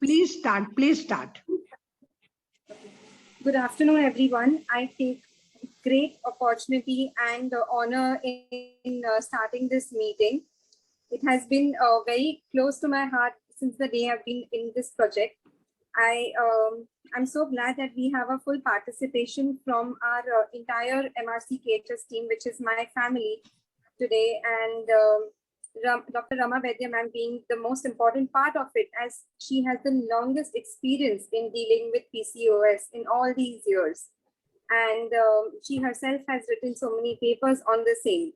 Please start. Please start. Good afternoon, everyone. I take great opportunity and honor in starting this meeting. It has been very close to my heart since the day I've been in this project. I'm so glad that we have a full participation from our entire MRC KHS team, which is my family today, and Dr. Rama Vaidya ma'am being the most important part of it, as she has the longest experience in dealing with PCOS in all these years. And she herself has written so many papers on the same.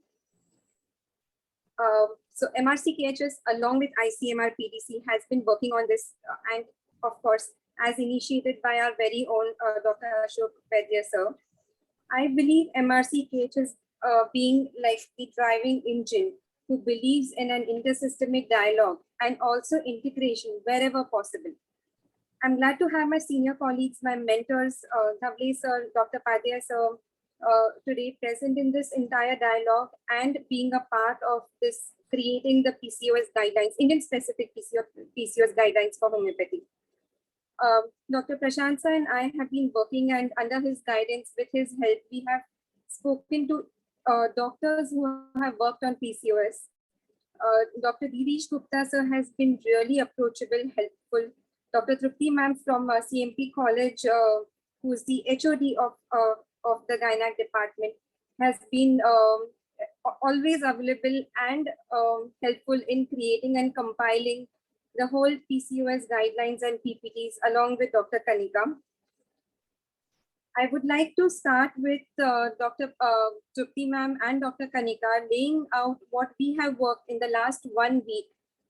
So MRC KHS along with ICMR PDC has been working on this and of course, as initiated by our very own Dr. Ashok Vaidya sir. I believe MRC KHS being like the driving engine who believes in an intersystemic dialogue and also integration wherever possible. I'm glad to have my senior colleagues, my mentors, Navle sir, Dr. Padya sir, today present in this entire dialogue and being a part of this creating the PCOS guidelines, Indian specific PCOS guidelines for homeopathy. Dr. Prashant sir and I have been working, and under his guidance, with his help, we have spoken to doctors who have worked on PCOS. Dr. Dirish Gupta sir has been really approachable, helpful. Dr. Trupti ma'am from CMP College, who is the HOD of the Gynec department, has been always available and helpful in creating and compiling the whole PCOS guidelines and PPTs along with Dr. Kanika. I would like to start with Dr. Trupti ma'am and Dr. Kanika laying out what we have worked in the last 1 week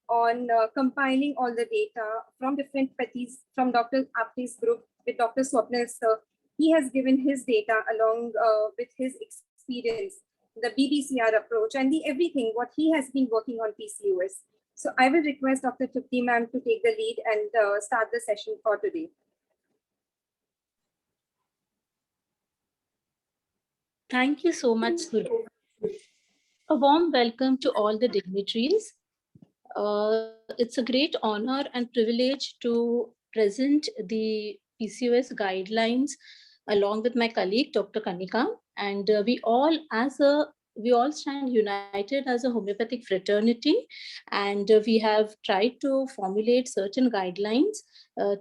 on compiling all the data from different pathies from Dr. Apte's group with Dr. Swapnil sir. He has given his data along with his experience, the BBCR approach and the everything what he has been working on PCOS. So I will request Dr. Trupti ma'am to take the lead and start the session for today. Thank you so much, Surbhi. A warm welcome to all the dignitaries. It's a great honor and privilege to present the PCOS guidelines along with my colleague, Dr. Kanika. And we all stand united as a homeopathic fraternity, and we have tried to formulate certain guidelines,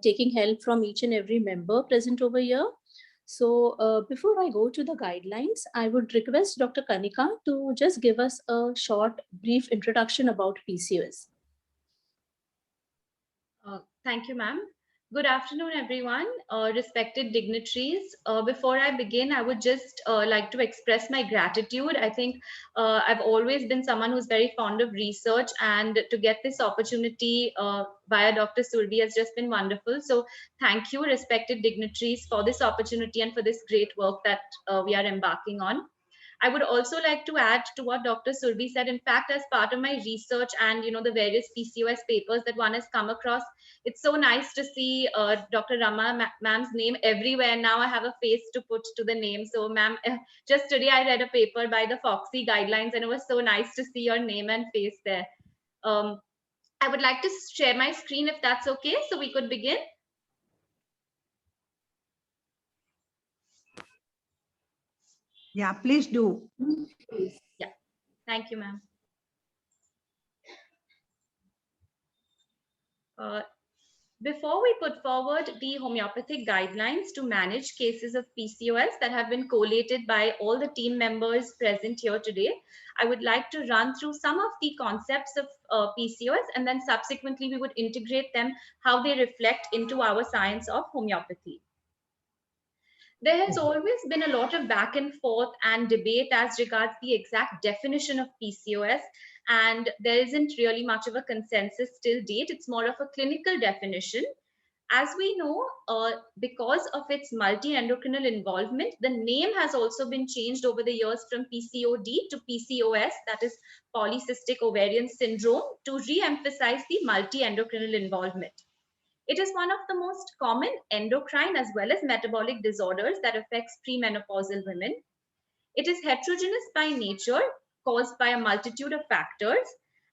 taking help from each and every member present over here. So before I go to the guidelines, I would request Dr. Kanika to just give us a short, brief introduction about PCOS. Thank you, ma'am. Good afternoon, everyone, respected dignitaries. Before I begin, I would just like to express my gratitude. I think I've always been someone who's very fond of research, and to get this opportunity via Dr. Surbhi has just been wonderful. So thank you, respected dignitaries, for this opportunity and for this great work that we are embarking on. I would also like to add to what Dr. Surbhi said. In fact, as part of my research and the various PCOS papers that one has come across, it's so nice to see Dr. Rama ma'am's name everywhere. Now I have a face to put to the name. So ma'am, just today I read a paper by the Foxy guidelines, and it was so nice to see your name and face there. I would like to share my screen if that's okay, so we could begin. Yeah, please do. Yeah, thank you, ma'am. Before we put forward the homeopathic guidelines to manage cases of PCOS that have been collated by all the team members present here today, I would like to run through some of the concepts of PCOS, and then subsequently we would integrate them, how they reflect into our science of homeopathy. There has always been a lot of back and forth and debate as regards the exact definition of PCOS, and there isn't really much of a consensus till date. It's more of a clinical definition. As we know, because of its multi-endocrinal involvement, the name has also been changed over the years from PCOD to PCOS, that is polycystic ovarian syndrome, to re-emphasize the multi-endocrinal involvement. It is one of the most common endocrine as well as metabolic disorders that affects premenopausal women. It is heterogeneous by nature, caused by a multitude of factors,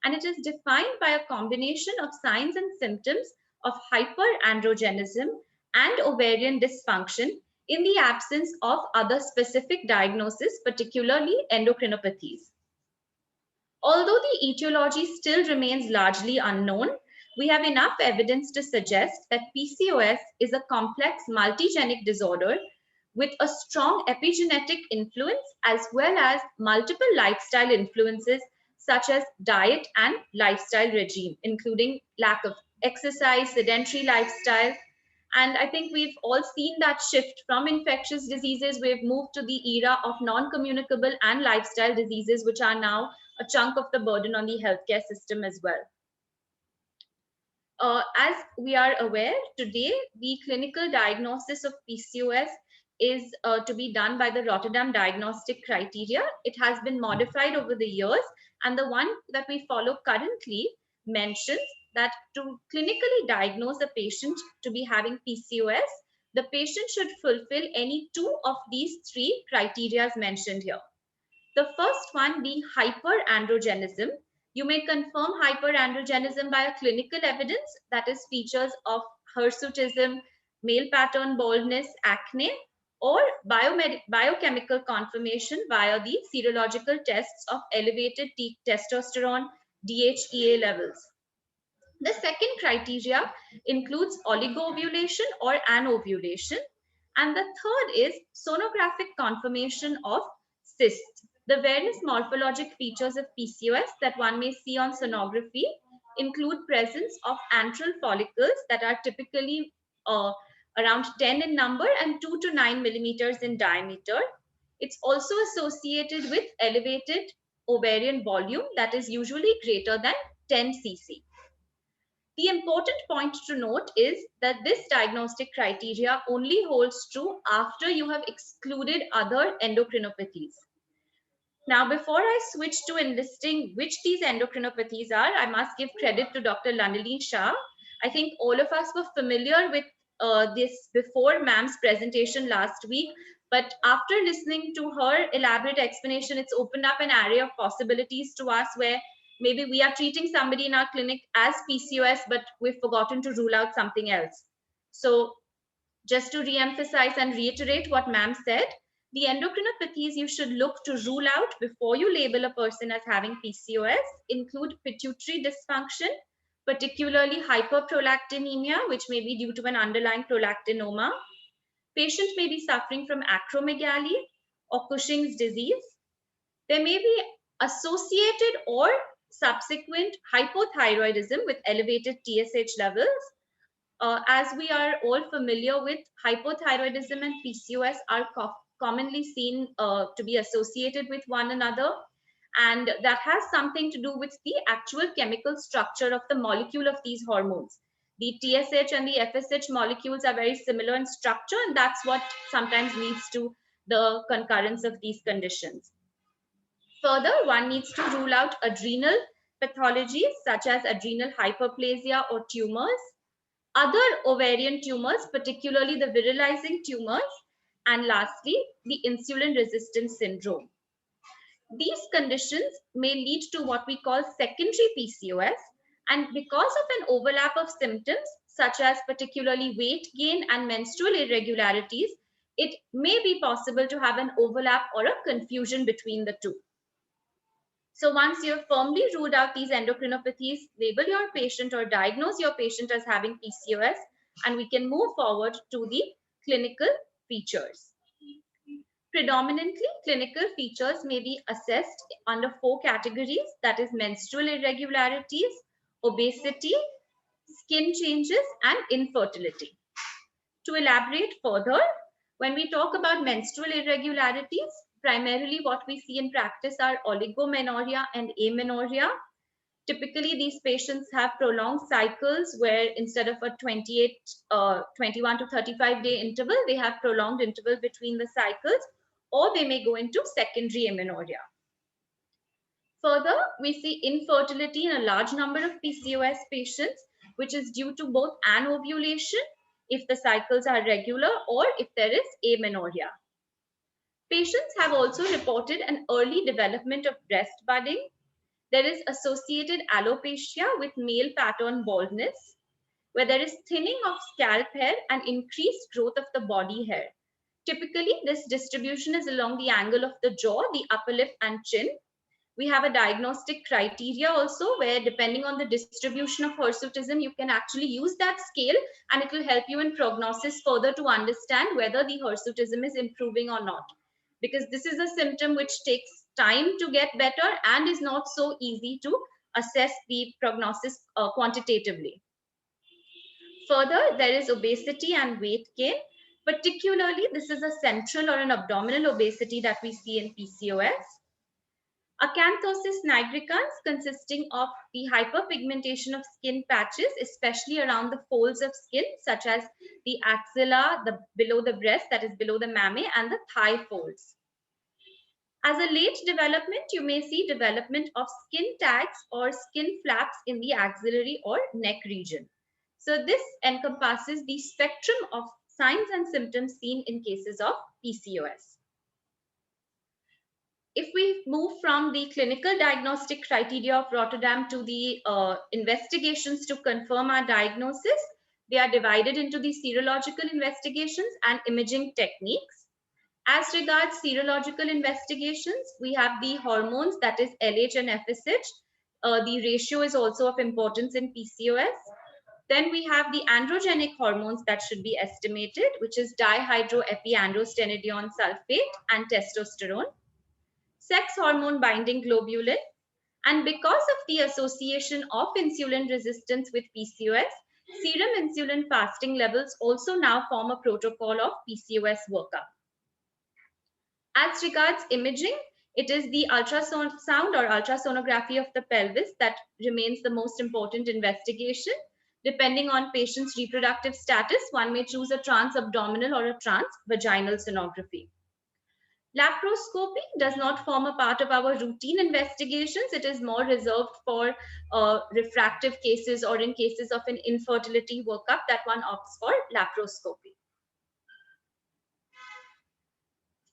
and it is defined by a combination of signs and symptoms of hyperandrogenism and ovarian dysfunction in the absence of other specific diagnoses, particularly endocrinopathies. Although the etiology still remains largely unknown, we have enough evidence to suggest that PCOS is a complex multigenic disorder with a strong epigenetic influence as well as multiple lifestyle influences such as diet and lifestyle regime, including lack of exercise, sedentary lifestyle. And I think we've all seen that shift from infectious diseases. We've moved to the era of non-communicable and lifestyle diseases, which are now a chunk of the burden on the healthcare system as well. As we are aware, today, the clinical diagnosis of PCOS is to be done by the Rotterdam diagnostic criteria. It has been modified over the years, and the one that we follow currently mentions that to clinically diagnose a patient to be having PCOS, the patient should fulfill any two of these three criteria mentioned here. The first one being hyperandrogenism. You may confirm hyperandrogenism by a clinical evidence, that is features of hirsutism, male pattern baldness, acne, or biochemical confirmation via the serological tests of elevated testosterone, DHEA levels. The second criteria includes oligoovulation or anovulation. And the third is sonographic confirmation of cysts. The various morphologic features of PCOS that one may see on sonography include presence of antral follicles that are typically around 10 in number and 2 to 9 millimeters in diameter. It's also associated with elevated ovarian volume that is usually greater than 10 cc. The important point to note is that this diagnostic criteria only holds true after you have excluded other endocrinopathies. Now, before I switch to enlisting which these endocrinopathies are, I must give credit to Dr. Lanalini Shah. I think all of us were familiar with this before ma'am's presentation last week, but after listening to her elaborate explanation, it's opened up an array of possibilities to us where maybe we are treating somebody in our clinic as PCOS, but we've forgotten to rule out something else. So just to re-emphasize and reiterate what ma'am said, the endocrinopathies you should look to rule out before you label a person as having PCOS include pituitary dysfunction, particularly hyperprolactinemia, which may be due to an underlying prolactinoma. Patient may be suffering from acromegaly or Cushing's disease. There may be associated or subsequent hypothyroidism with elevated TSH levels. As we are all familiar with, hypothyroidism and PCOS are commonly seen to be associated with one another. And that has something to do with the actual chemical structure of the molecule of these hormones. The TSH and the FSH molecules are very similar in structure, and that's what sometimes leads to the concurrence of these conditions. Further, one needs to rule out adrenal pathologies such as adrenal hyperplasia or tumors, other ovarian tumors, particularly the virilizing tumors, and lastly, the insulin resistance syndrome. These conditions may lead to what we call secondary PCOS, and because of an overlap of symptoms, such as particularly weight gain and menstrual irregularities, it may be possible to have an overlap or a confusion between the two. So once you have firmly ruled out these endocrinopathies, label your patient or diagnose your patient as having PCOS, and we can move forward to the clinical features. Predominantly, clinical features may be assessed under 4 categories, that is menstrual irregularities, obesity, skin changes, and infertility. To elaborate further, when we talk about menstrual irregularities, primarily what we see in practice are oligomenorrhea and amenorrhea. Typically, these patients have prolonged cycles where instead of a 21 to 35 day interval, they have prolonged interval between the cycles, or they may go into secondary amenorrhea. Further, we see infertility in a large number of PCOS patients, which is due to both anovulation, if the cycles are regular, or if there is amenorrhea. Patients have also reported an early development of breast budding. There is associated alopecia with male pattern baldness. where there is thinning of scalp hair and increased growth of the body hair. Typically, this distribution is along the angle of the jaw, the upper lip, and chin. We have a diagnostic criteria also, where depending on the distribution of hirsutism, you can actually use that scale and it will help you in prognosis further to understand whether the hirsutism is improving or not. Because this is a symptom which takes time to get better and is not so easy to assess the prognosis quantitatively. Further, there is obesity and weight gain. Particularly, this is a central or an abdominal obesity that we see in PCOS. Acanthosis nigricans, consisting of the hyperpigmentation of skin patches, especially around the folds of skin, such as the axilla, below the breast, that is below the mammary, and the thigh folds. As a late development, you may see development of skin tags or skin flaps in the axillary or neck region. So this encompasses the spectrum of signs and symptoms seen in cases of PCOS. If we move from the clinical diagnostic criteria of Rotterdam to the investigations to confirm our diagnosis, they are divided into the serological investigations and imaging techniques. As regards serological investigations, we have the hormones, that is LH and FSH. The ratio is also of importance in PCOS. Then we have the androgenic hormones that should be estimated, which is dihydroepiandrostenedione sulfate and testosterone. Sex hormone binding globulin. And because of the association of insulin resistance with PCOS, serum insulin fasting levels also now form a protocol of PCOS workup. As regards imaging, it is the ultrasound or ultrasonography of the pelvis that remains the most important investigation. Depending on patient's reproductive status, one may choose a trans-abdominal or a trans-vaginal sonography. Laparoscopy does not form a part of our routine investigations. It is more reserved for refractive cases or in cases of an infertility workup that one opts for laparoscopy.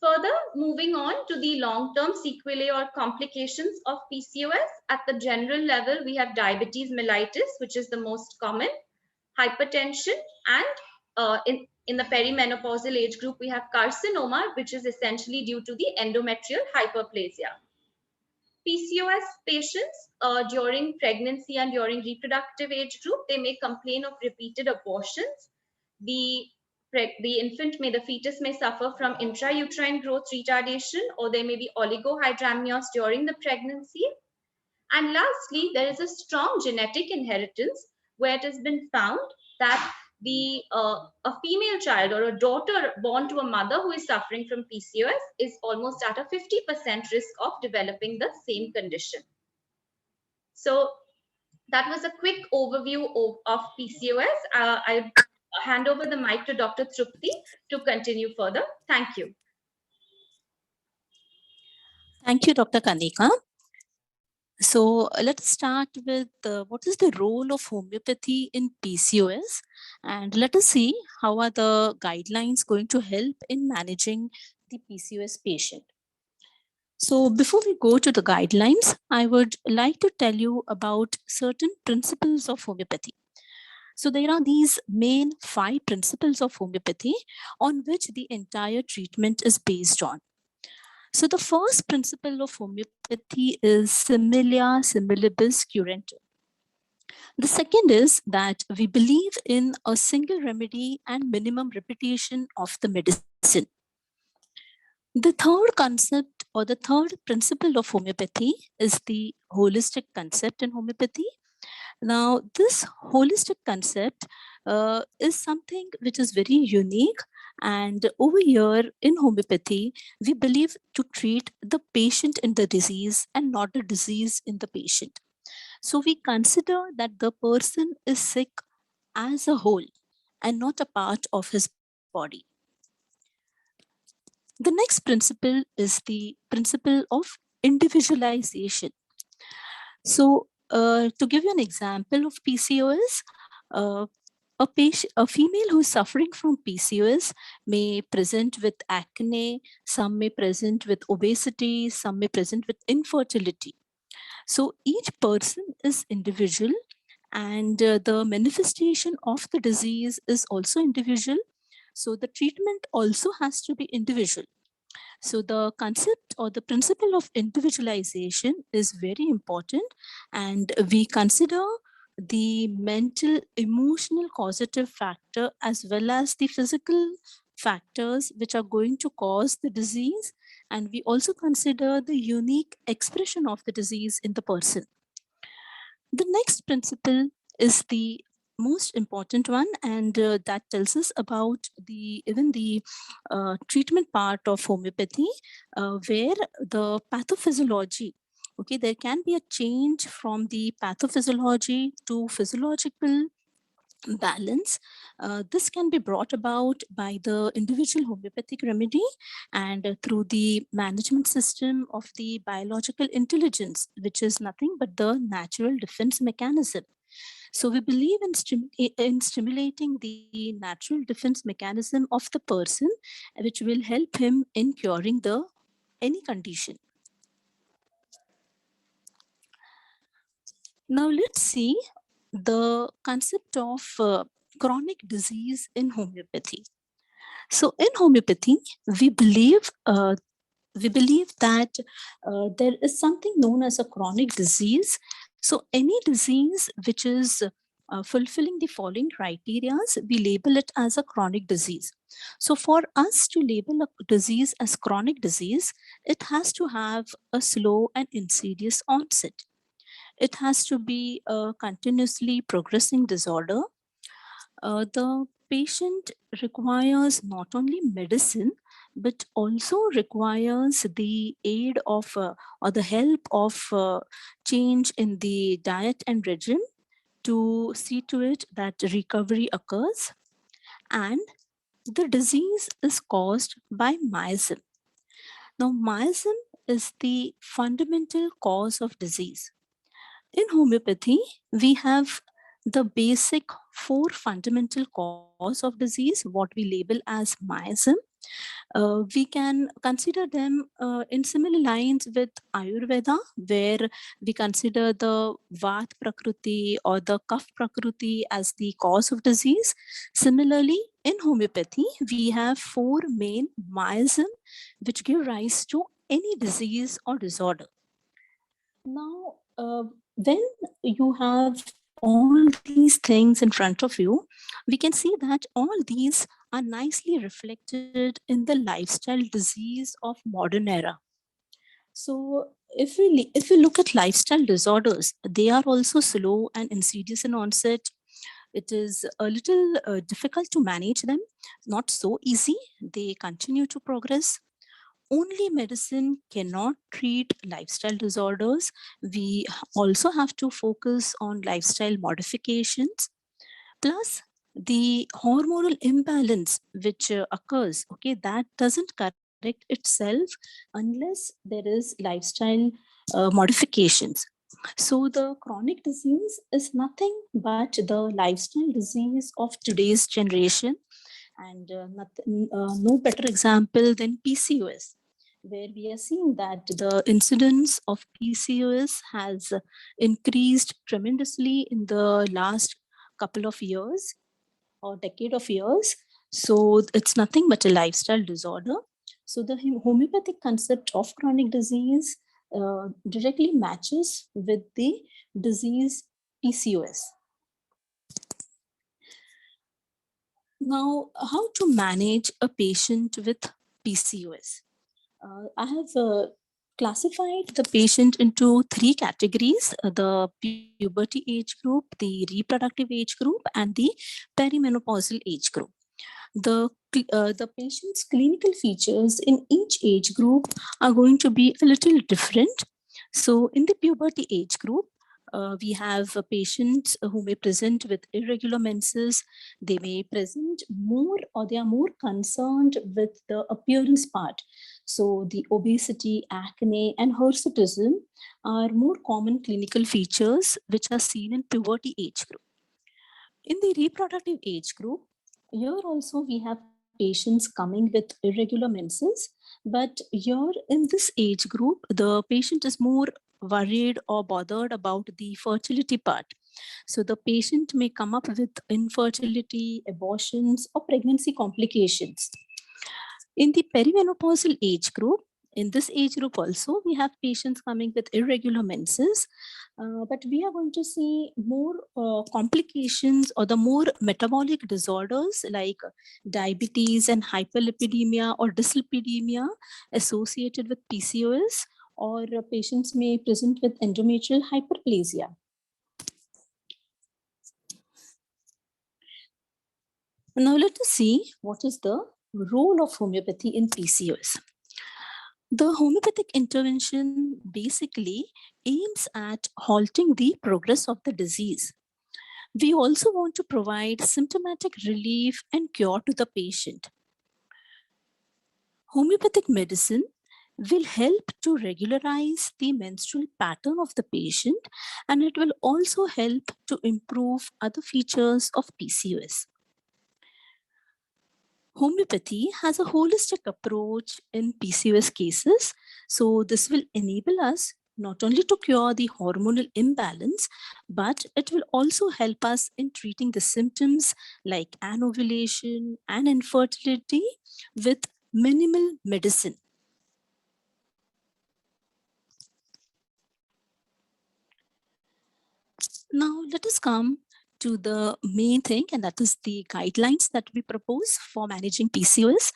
Further, moving on to the long-term sequelae or complications of PCOS, at the general level, we have diabetes mellitus, which is the most common, hypertension, and in the perimenopausal age group, we have carcinoma, which is essentially due to the endometrial hyperplasia. PCOS patients during pregnancy and during reproductive age group, they may complain of repeated abortions. The fetus may suffer from intrauterine growth retardation, or there may be oligohydramnios during the pregnancy. And lastly, there is a strong genetic inheritance where it has been found that a female child or a daughter born to a mother who is suffering from PCOS is almost at a 50% risk of developing the same condition. So that was a quick overview of PCOS. I hand over the mic to Dr. Trupti to continue further. Thank you. Thank you, Dr. Kanika. So let's start with what is the role of homeopathy in PCOS, and let us see how are the guidelines going to help in managing the PCOS patient. So before we go to the guidelines, I would like to tell you about certain principles of homeopathy. So there are these main 5 principles of homeopathy on which the entire treatment is based on. So the first principle of homeopathy is similia similibus curantur. The second is that we believe in a single remedy and minimum repetition of the medicine. The third concept or the third principle of homeopathy is the holistic concept in homeopathy. Now, this holistic concept is something which is very unique. And over here in homeopathy, we believe to treat the patient in the disease and not the disease in the patient. So we consider that the person is sick as a whole and not a part of his body. The next principle is the principle of individualization. So to give you an example of PCOS, a female who is suffering from PCOS may present with acne, some may present with obesity, some may present with infertility. So each person is individual, and the manifestation of the disease is also individual. So the treatment also has to be individual. So the concept or the principle of individualization is very important, and we consider the mental, emotional causative factor as well as the physical factors which are going to cause the disease. And we also consider the unique expression of the disease in the person. The next principle is the most important one, and that tells us about the even the treatment part of homeopathy, where the pathophysiology, okay, there can be a change from the pathophysiology to physiological balance. This can be brought about by the individual homeopathic remedy and through the management system of the biological intelligence, which is nothing but the natural defense mechanism. So we believe in stimulating the natural defense mechanism of the person, which will help him in curing the any condition. Now let's see the concept of chronic disease in homeopathy. So in homeopathy, we believe that there is something known as a chronic disease. So any disease which is fulfilling the following criteria, we label it as a chronic disease. So for us to label a disease as chronic disease, it has to have a slow and insidious onset. It has to be a continuously progressing disorder. The patient requires not only medicine, but also requires the aid of or the help of change in the diet and regime to see to it that recovery occurs. And the disease is caused by miasm. Now, miasm is the fundamental cause of disease. In homeopathy, we have the basic four fundamental cause of disease, what we label as miasm. We can consider them in similar lines with Ayurveda, where we consider the Vat Prakriti or the Kaph Prakriti as the cause of disease. Similarly, in homeopathy, we have four main miasm which give rise to any disease or disorder. Now, when you have all these things in front of you, we can see that all these are nicely reflected in the lifestyle disease of modern era. So, if we look at lifestyle disorders, they are also slow and insidious in onset. It is a little difficult to manage them, not so easy. They continue to progress. Only medicine cannot treat lifestyle disorders. We also have to focus on lifestyle modifications. Plus, the hormonal imbalance which occurs, okay, that doesn't correct itself unless there is lifestyle modifications. So the chronic disease is nothing but the lifestyle disease of today's generation, and no better example than PCOS, where we are seeing that the incidence of PCOS has increased tremendously in the last couple of years or decade of years. So it's nothing but a lifestyle disorder. So the homeopathic concept of chronic disease directly matches with the disease PCOS. Now, how to manage a patient with PCOS? I have classified the patient into three categories: the puberty age group, the reproductive age group, and the perimenopausal age group. The patient's clinical features in each age group are going to be a little different. So, in the puberty age group, we have patients who may present with irregular menses. They may present more, or they are more concerned with the appearance part. So the obesity, acne, and hirsutism are more common clinical features which are seen in puberty age group. In the reproductive age group, here also we have patients coming with irregular menses, but here in this age group, the patient is more worried or bothered about the fertility part. So the patient may come up with infertility, abortions, or pregnancy complications. In the perimenopausal age group, in this age group also, we have patients coming with irregular menses, but we are going to see more complications or the more metabolic disorders like diabetes and hyperlipidemia or dyslipidemia associated with PCOS, or patients may present with endometrial hyperplasia. Now let us see what is the role of homeopathy in PCOS. The homeopathic intervention basically aims at halting the progress of the disease. We also want to provide symptomatic relief and cure to the patient. Homeopathic medicine will help to regularize the menstrual pattern of the patient, and it will also help to improve other features of PCOS. Homeopathy has a holistic approach in PCOS cases, so this will enable us not only to cure the hormonal imbalance, but it will also help us in treating the symptoms like anovulation and infertility with minimal medicine. Now let us come to the main thing, and that is the guidelines that we propose for managing PCOS.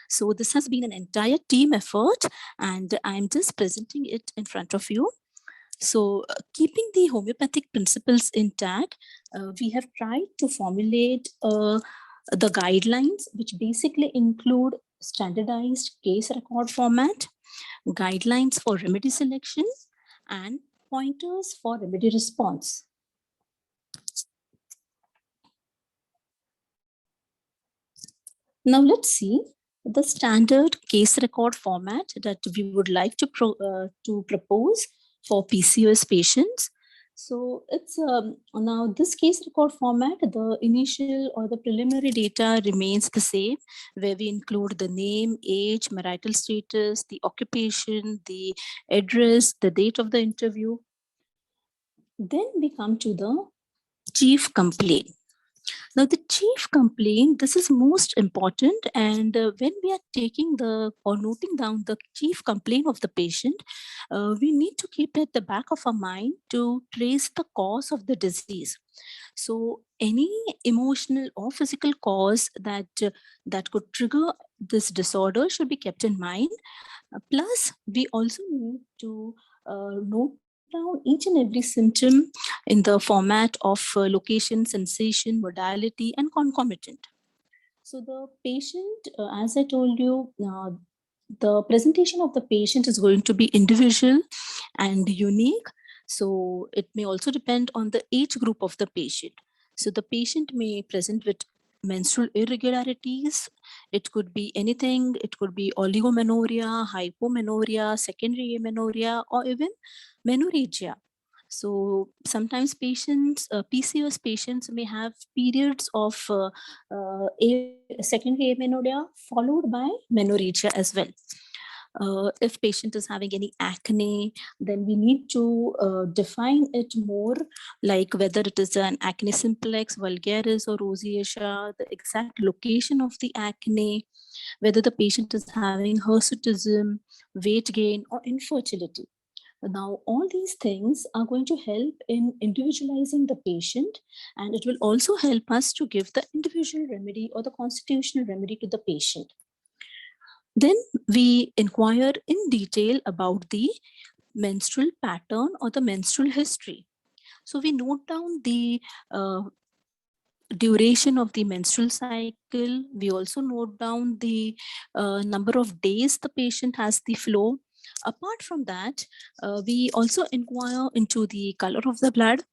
So this has been an entire team effort, and I'm just presenting it in front of you. So keeping the homeopathic principles intact, we have tried to formulate the guidelines, which basically include standardized case record format, guidelines for remedy selection, and pointers for remedy response. Now let's see the standard case record format that we would like to propose for PCOS patients. So it's now this case record format, the initial or the preliminary data remains the same, where we include the name, age, marital status, the occupation, the address, the date of the interview. Then we come to the chief complaint. Now, the chief complaint, this is most important. And when we are taking or noting down the chief complaint of the patient, we need to keep at the back of our mind to trace the cause of the disease. So any emotional or physical cause that could trigger this disorder should be kept in mind. Plus, we also need to note down each and every symptom in the format of location, sensation, modality, and concomitant. So the patient, as I told you, the presentation of the patient is going to be individual and unique. So it may also depend on the age group of the patient. So the patient may present with menstrual irregularities. It could be anything. It could be oligomenorrhea, hypomenorrhea, secondary amenorrhea, or even menorrhagia. So sometimes patients, PCOS patients may have periods of secondary amenorrhea followed by menorrhagia as well. If patient is having any acne, then we need to define it more, like whether it is an acne simplex, vulgaris, or rosacea, the exact location of the acne, whether the patient is having hirsutism, weight gain, or infertility. Now, all these things are going to help in individualizing the patient, and it will also help us to give the individual remedy or the constitutional remedy to the patient. Then we inquire in detail about the menstrual pattern or the menstrual history. So we note down the duration of the menstrual cycle. We also note down the number of days the patient has the flow. Apart from that, we also inquire into the color of the blood,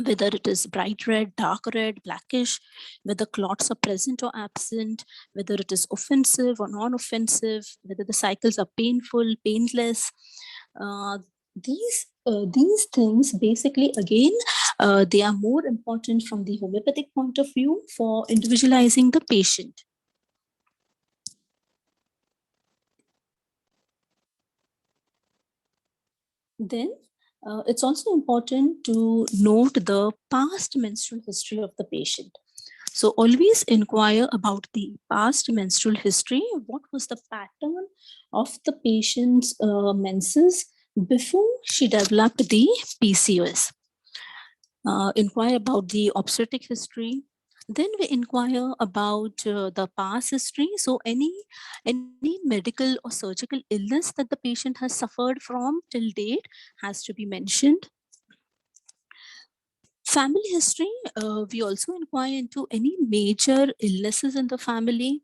whether it is bright red, dark red, blackish, whether clots are present or absent, whether it is offensive or non-offensive, whether the cycles are painful, painless. These things basically, again, they are more important from the homeopathic point of view for individualizing the patient. Then It's also important to note the past menstrual history of the patient. So always inquire about the past menstrual history. What was the pattern of the patient's menses before she developed the PCOS? Inquire about the obstetric history. Then we inquire about the past history. So any medical or surgical illness that the patient has suffered from till date has to be mentioned. Family history, we also inquire into any major illnesses in the family.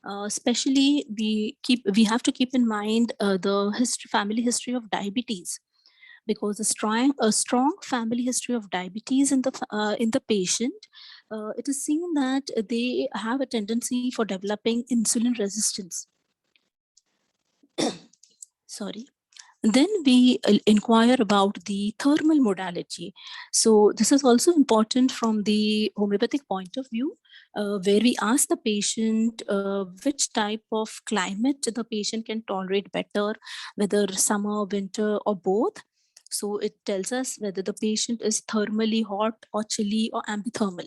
Especially, we have to keep in mind the family history of diabetes, because a strong family history of diabetes in the patient, it is seen that they have a tendency for developing insulin resistance. Sorry. Then we inquire about the thermal modality. So this is also important from the homeopathic point of view, where we ask the patient which type of climate the patient can tolerate better, whether summer, winter, or both. So it tells us whether the patient is thermally hot or chilly or ambithermal.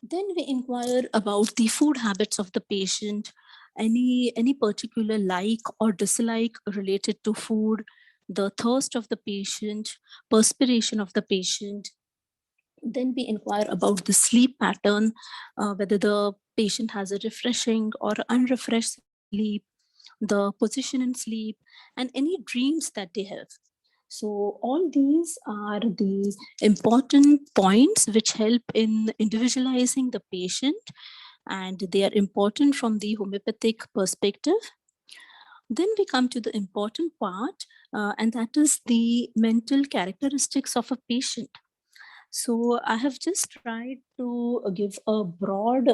Then we inquire about the food habits of the patient, any particular like or dislike related to food, the thirst of the patient, perspiration of the patient. Then we inquire about the sleep pattern, whether the patient has a refreshing or unrefreshed sleep, the position in sleep, and any dreams that they have. So all these are the important points which help in individualizing the patient, and they are important from the homeopathic perspective. Then we come to the important part, and that is the mental characteristics of a patient. So I have just tried to give the broad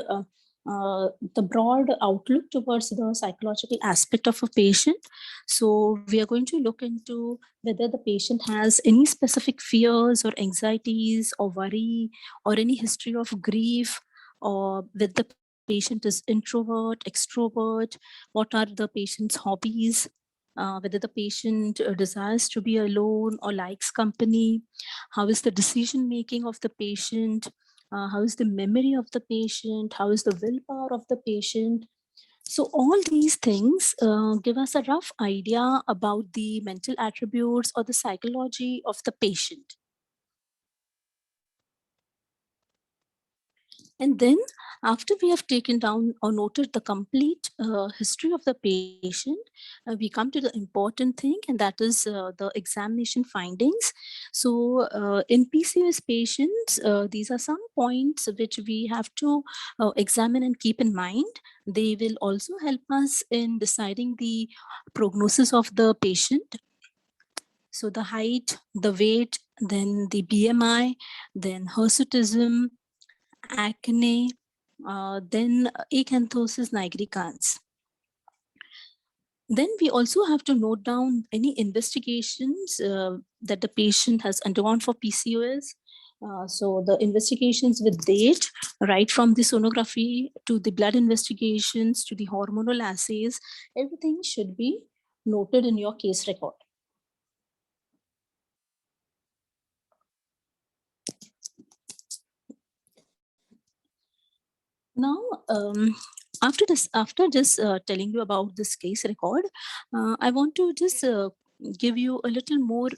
outlook towards the psychological aspect of a patient. So we are going to look into whether the patient has any specific fears or anxieties or worry or any history of grief, or whether the patient is introvert, extrovert, what are the patient's hobbies, whether the patient desires to be alone or likes company, how is the decision making of the patient, how is the memory of the patient, how is the willpower of the patient. So all these things give us a rough idea about the mental attributes or the psychology of the patient. And then, after we have taken down or noted the complete history of the patient, we come to the important thing, and that is the examination findings. So, in PCOS patients, these are some points which we have to examine and keep in mind. They will also help us in deciding the prognosis of the patient. So, the height, the weight, then the BMI, then hirsutism, acne, then acanthosis nigricans. Then we also have to note down any investigations that the patient has undergone for PCOS. So the investigations with date, right from the sonography to the blood investigations to the hormonal assays, everything should be noted in your case record. Now, after just telling you about this case record, I want to just give you a little more.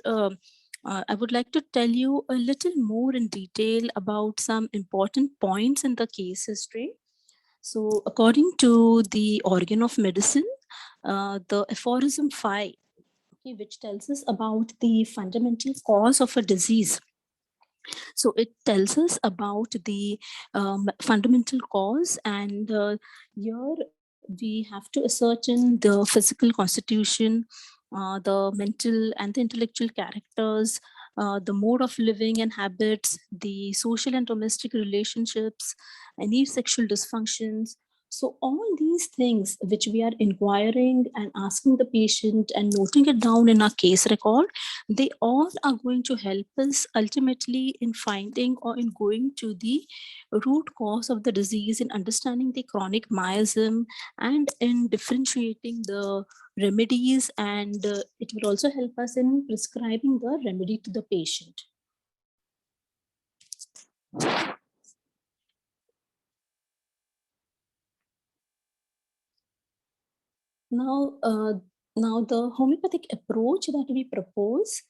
I would like to tell you a little more in detail about some important points in the case history. So, according to the organ of medicine, the aphorism 5, okay, which tells us about the fundamental cause of a disease. So it tells us about the fundamental cause, and here we have to ascertain the physical constitution, the mental and the intellectual characters, the mode of living and habits, the social and domestic relationships, any sexual dysfunctions. So all these things which we are inquiring and asking the patient and noting it down in our case record, they all are going to help us ultimately in finding or in going to the root cause of the disease, in understanding the chronic miasm, and in differentiating the remedies, and it will also help us in prescribing the remedy to the patient. Now the homeopathic approach that we propose,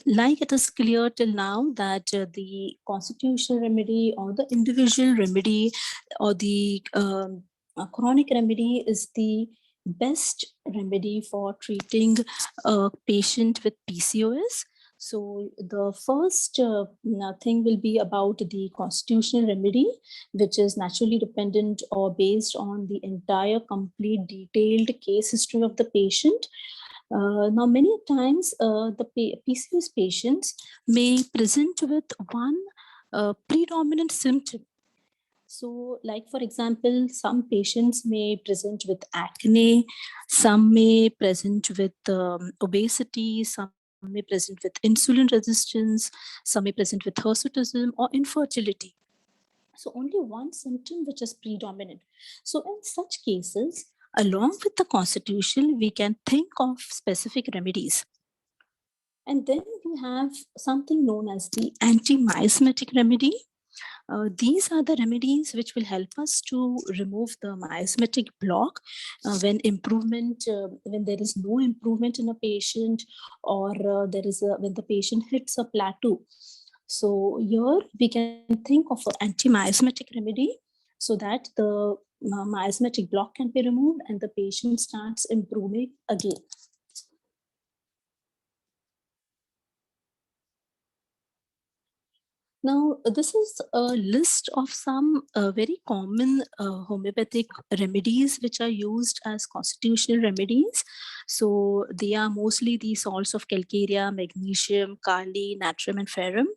like it is clear till now that the constitutional remedy or the individual remedy or the chronic remedy is the best remedy for treating a patient with PCOS. So the first thing will be about the constitutional remedy, which is naturally dependent or based on the entire complete detailed case history of the patient. Now, many times the PCOS patients may present with one predominant symptom. So, like for example, some patients may present with acne, some may present with obesity, some may present with insulin resistance, some may present with hirsutism or infertility. So only one symptom which is predominant. So in such cases, along with the constitution, we can think of specific remedies. And then we have something known as the anti-miasmatic remedy. These are the remedies which will help us to remove the miasmatic block when there is no improvement in a patient, or when the patient hits a plateau. So here we can think of an anti-miasmatic remedy so that the miasmatic block can be removed and the patient starts improving again. Now, this is a list of some very common homeopathic remedies which are used as constitutional remedies. So they are mostly the salts of calcarea, magnesium, kali, natrium, and ferrum.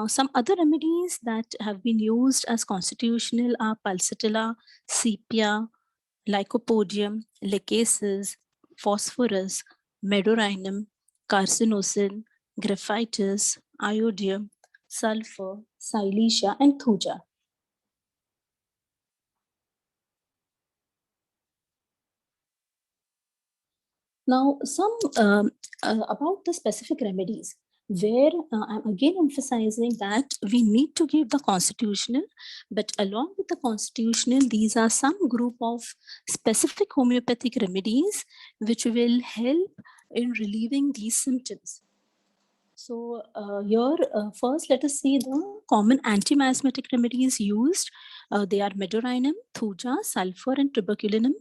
Some other remedies that have been used as constitutional are pulsatilla, sepia, lycopodium, lachesis, phosphorus, medorinum, carcinosin, graphitis, iodium, sulfur, silesia, and thuja. Now, some about the specific remedies, where I'm again emphasizing that we need to give the constitutional, but along with the constitutional, these are some group of specific homeopathic remedies which will help in relieving these symptoms. So here, first, let us see the common anti-miasmatic remedies used. They are medorinum, thuja, sulfur, and tuberculinum.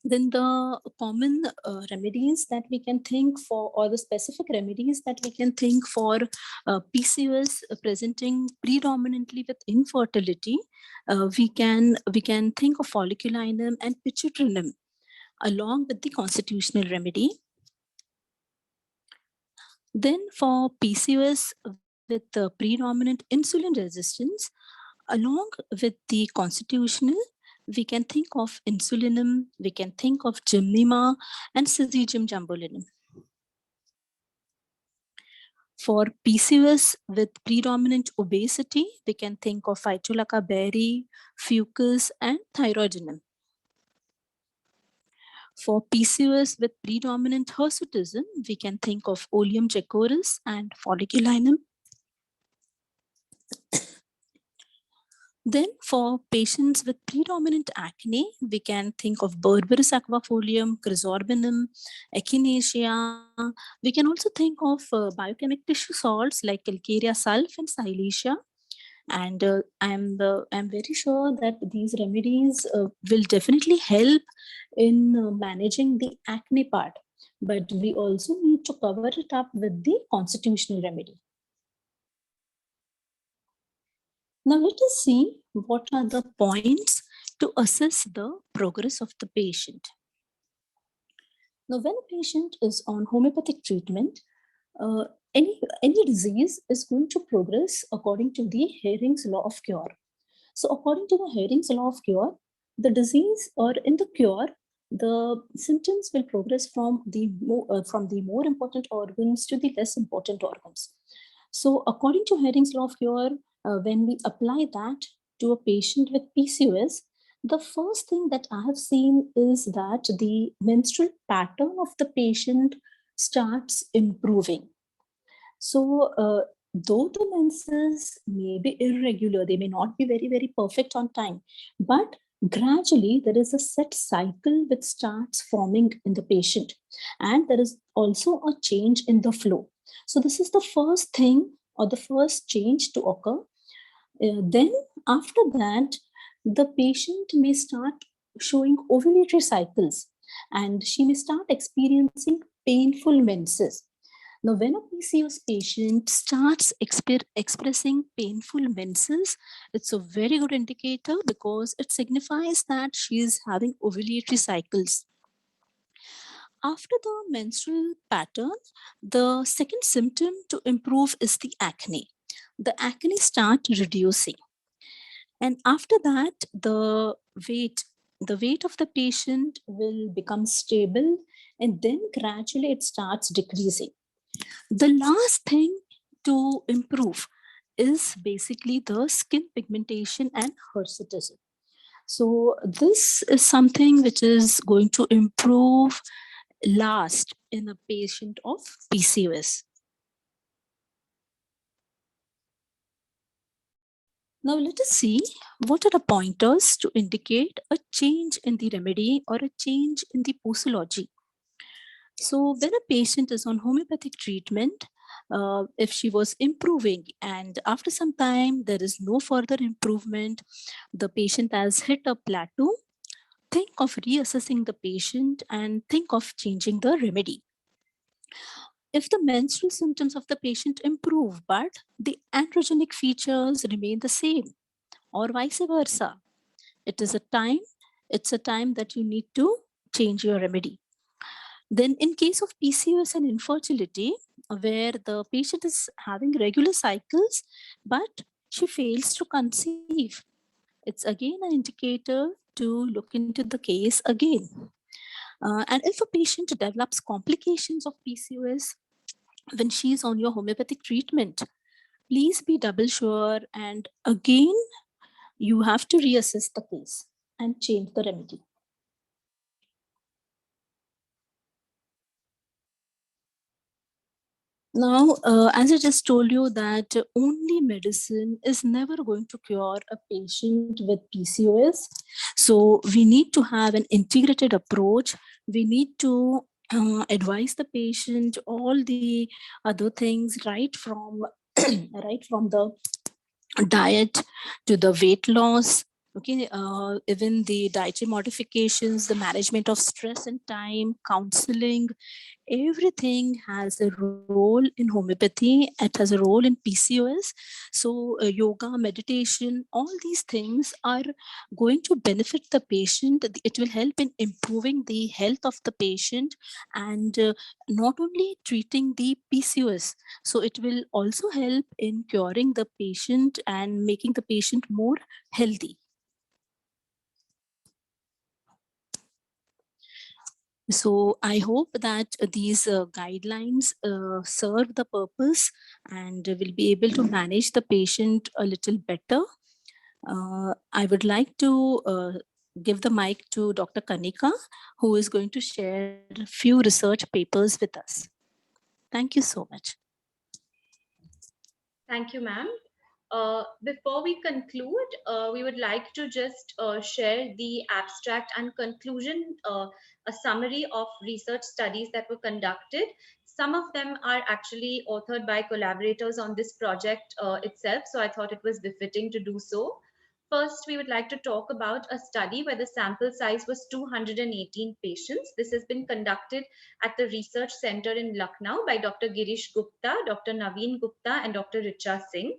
Then the common remedies that we can think for, or the specific remedies that we can think for PCOS presenting predominantly with infertility, we can think of folliculinum and pituitrinum along with the constitutional remedy. Then for PCOS with the predominant insulin resistance, along with the constitutional, we can think of insulinum, we can think of gymnema and syzygium jambolinum. For PCOS with predominant obesity, we can think of phytolacca berry, fucus, and thyroidinum. For PCOS with predominant hirsutism, we can think of Oleum jacoris and folliculinum. Then for patients with predominant acne, we can think of Berberis aquifolium, Crisorbinum, Echinacea. We can also think of biochemic tissue salts like Calcarea sulf and Silesia. And I'm very sure that these remedies will definitely help in managing the acne part. But we also need to cover it up with the constitutional remedy. Now let us see what are the points to assess the progress of the patient. Now when a patient is on homeopathic treatment, uh, any disease is going to progress according to the Hering's law of cure. So according to the Hering's law of cure, the disease or in the cure, the symptoms will progress from the more important organs to the less important organs. So according to Hering's law of cure, when we apply that to a patient with PCOS, the first thing that I have seen is that the menstrual pattern of the patient starts improving. So, though the menses may be irregular, they may not be very, very perfect on time, but gradually there is a set cycle which starts forming in the patient, and there is also a change in the flow. So, this is the first thing or the first change to occur. Then, after that, the patient may start showing ovulatory cycles and she may start experiencing painful menses. Now, when a PCOS patient starts expressing painful menses, it's a very good indicator because it signifies that she is having ovulatory cycles. After the menstrual pattern, the second symptom to improve is the acne. The acne starts reducing. And after that, the weight of the patient will become stable and then gradually it starts decreasing. The last thing to improve is basically the skin pigmentation and hirsutism. So this is something which is going to improve last in a patient of PCOS. Now let us see what are the pointers to indicate a change in the remedy or a change in the posology. So when a patient is on homeopathic treatment, if she was improving and after some time there is no further improvement, the patient has hit a plateau, think of reassessing the patient and think of changing the remedy. If the menstrual symptoms of the patient improve, but the androgenic features remain the same, or vice versa, it's a time that you need to change your remedy. Then in case of PCOS and infertility, where the patient is having regular cycles, but she fails to conceive, it's again an indicator to look into the case again. And if a patient develops complications of PCOS when she's on your homeopathic treatment, please be double sure and again you have to reassess the case and change the remedy. Now, as I just told you that only medicine is never going to cure a patient with PCOS. So we need to have an integrated approach. We need to advise the patient all the other things right from right from the diet to the weight loss. Okay, even the dietary modifications, the management of stress and time, counseling, everything has a role in homeopathy. It has a role in PCOS. So yoga, meditation, all these things are going to benefit the patient. It will help in improving the health of the patient and not only treating the PCOS. So it will also help in curing the patient and making the patient more healthy. So I hope that these guidelines serve the purpose and will be able to manage the patient a little better. I would like to give the mic to Dr. Kanika, who is going to share a few research papers with us. Thank you so much. Thank you, ma'am. Before we conclude, we would like to just share the abstract and conclusion, a summary of research studies that were conducted. Some of them are actually authored by collaborators on this project itself, so I thought it was befitting to do so. First, we would like to talk about a study where the sample size was 218 patients. This has been conducted at the Research Center in Lucknow by Dr. Girish Gupta, Dr. Naveen Gupta, and Dr. Richa Singh.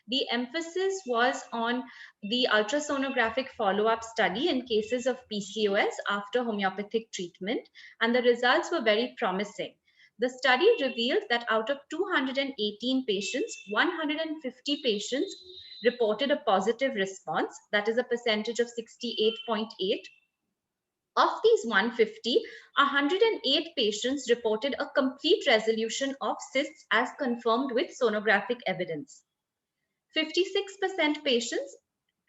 The emphasis was on the ultrasonographic follow-up study in cases of PCOS after homeopathic treatment, and the results were very promising. The study revealed that out of 218 patients, 150 patients reported a positive response, that is a percentage of 68.8. Of these 150, 108 patients reported a complete resolution of cysts as confirmed with sonographic evidence. 56% patients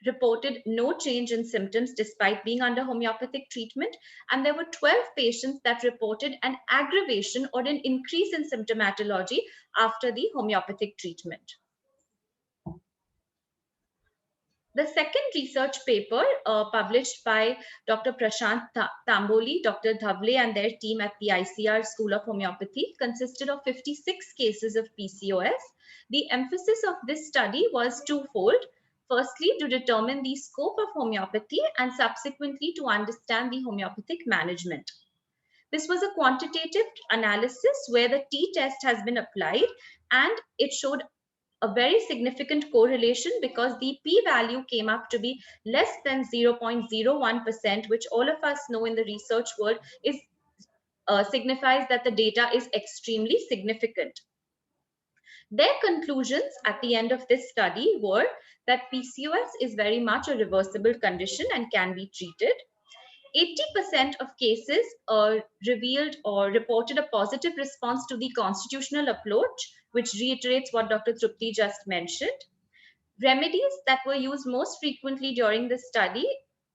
reported no change in symptoms despite being under homeopathic treatment, and there were 12 patients that reported an aggravation or an increase in symptomatology after the homeopathic treatment. The second research paper published by Dr. Prashant Tamboli, Dr. Dhavle and their team at the ICR School of Homeopathy consisted of 56 cases of PCOS. The emphasis of this study was twofold. Firstly, to determine the scope of homeopathy and subsequently to understand the homeopathic management. This was a quantitative analysis where the t-test has been applied and it showed a very significant correlation because the p-value came up to be less than 0.01%, which all of us know in the research world is signifies that the data is extremely significant. Their conclusions at the end of this study were that PCOS is very much a reversible condition and can be treated. 80% of cases revealed or reported a positive response to the constitutional approach, which reiterates what Dr. Trupti just mentioned. Remedies that were used most frequently during this study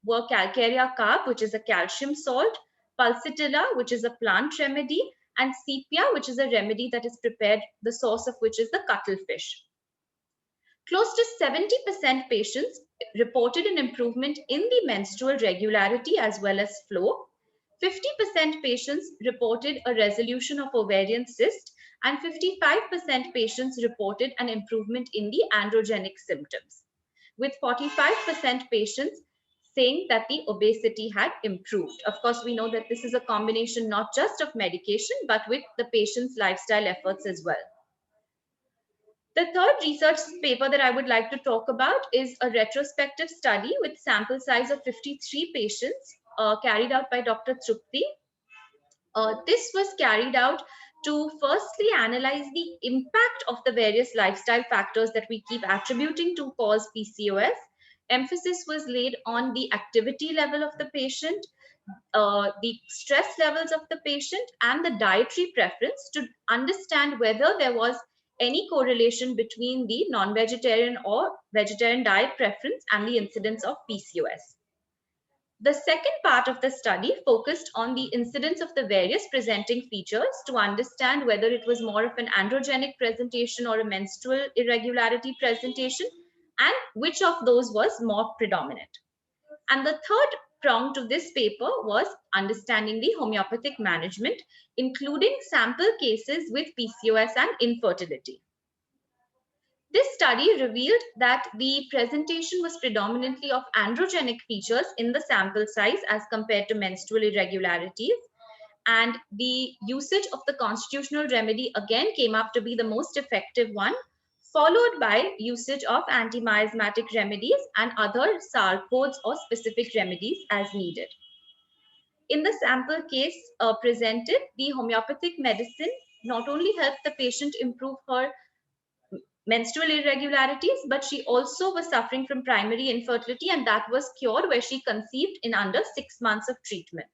were calcarea carb, which is a calcium salt, pulsatilla, which is a plant remedy, and sepia, which is a remedy that is prepared, the source of which is the cuttlefish. Close to 70% patients reported an improvement in the menstrual regularity as well as flow. 50% patients reported a resolution of ovarian cyst, and 55% patients reported an improvement in the androgenic symptoms, with 45% patients saying that the obesity had improved. Of course, we know that this is a combination not just of medication, but with the patient's lifestyle efforts as well. The third research paper that I would like to talk about is a retrospective study with sample size of 53 patients carried out by Dr. Trupti. This was carried out to firstly analyze the impact of the various lifestyle factors that we keep attributing to cause PCOS. Emphasis was laid on the activity level of the patient, the stress levels of the patient, and the dietary preference to understand whether there was any correlation between the non-vegetarian or vegetarian diet preference and the incidence of PCOS. The second part of the study focused on the incidence of the various presenting features to understand whether it was more of an androgenic presentation or a menstrual irregularity presentation, and which of those was more predominant. And the third prong to this paper was understanding the homeopathic management, including sample cases with PCOS and infertility. This study revealed that the presentation was predominantly of androgenic features in the sample size as compared to menstrual irregularities, and the usage of the constitutional remedy again came up to be the most effective one, followed by usage of anti-miasmatic remedies and other sarcodes or specific remedies as needed. In the sample case presented, the homeopathic medicine not only helped the patient improve her menstrual irregularities, but she also was suffering from primary infertility, and that was cured where she conceived in under 6 months of treatment.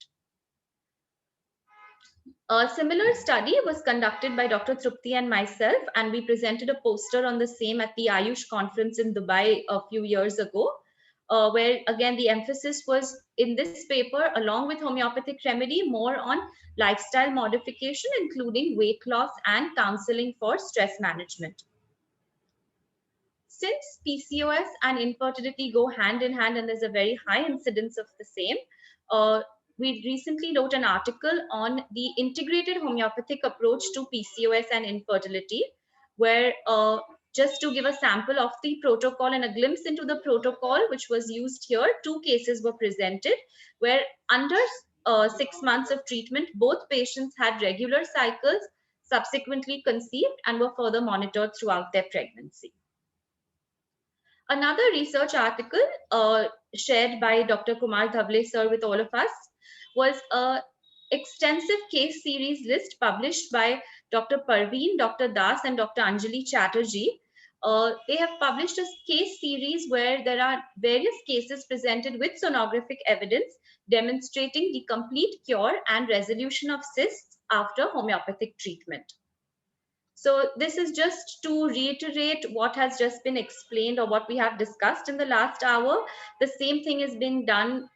A similar study was conducted by Dr. Trupti and myself, and we presented a poster on the same at the Ayush conference in Dubai a few years ago, where again the emphasis was in this paper, along with homeopathic remedy, more on lifestyle modification, including weight loss and counseling for stress management. Since PCOS and infertility go hand in hand and there's a very high incidence of the same, we recently wrote an article on the integrated homeopathic approach to PCOS and infertility, where just to give a sample of the protocol and a glimpse into the protocol which was used here, 2 cases were presented where under 6 months of treatment, both patients had regular cycles, subsequently conceived, and were further monitored throughout their pregnancy. Another research article shared by Dr. Kumar Dhavle sir with all of us was a extensive case series list published by Dr. Parveen, Dr. Das, and Dr. Anjali Chatterjee. They have published a case series where there are various cases presented with sonographic evidence demonstrating the complete cure and resolution of cysts after homeopathic treatment. So this is just to reiterate what has just been explained or what we have discussed in the last hour. The same thing is being done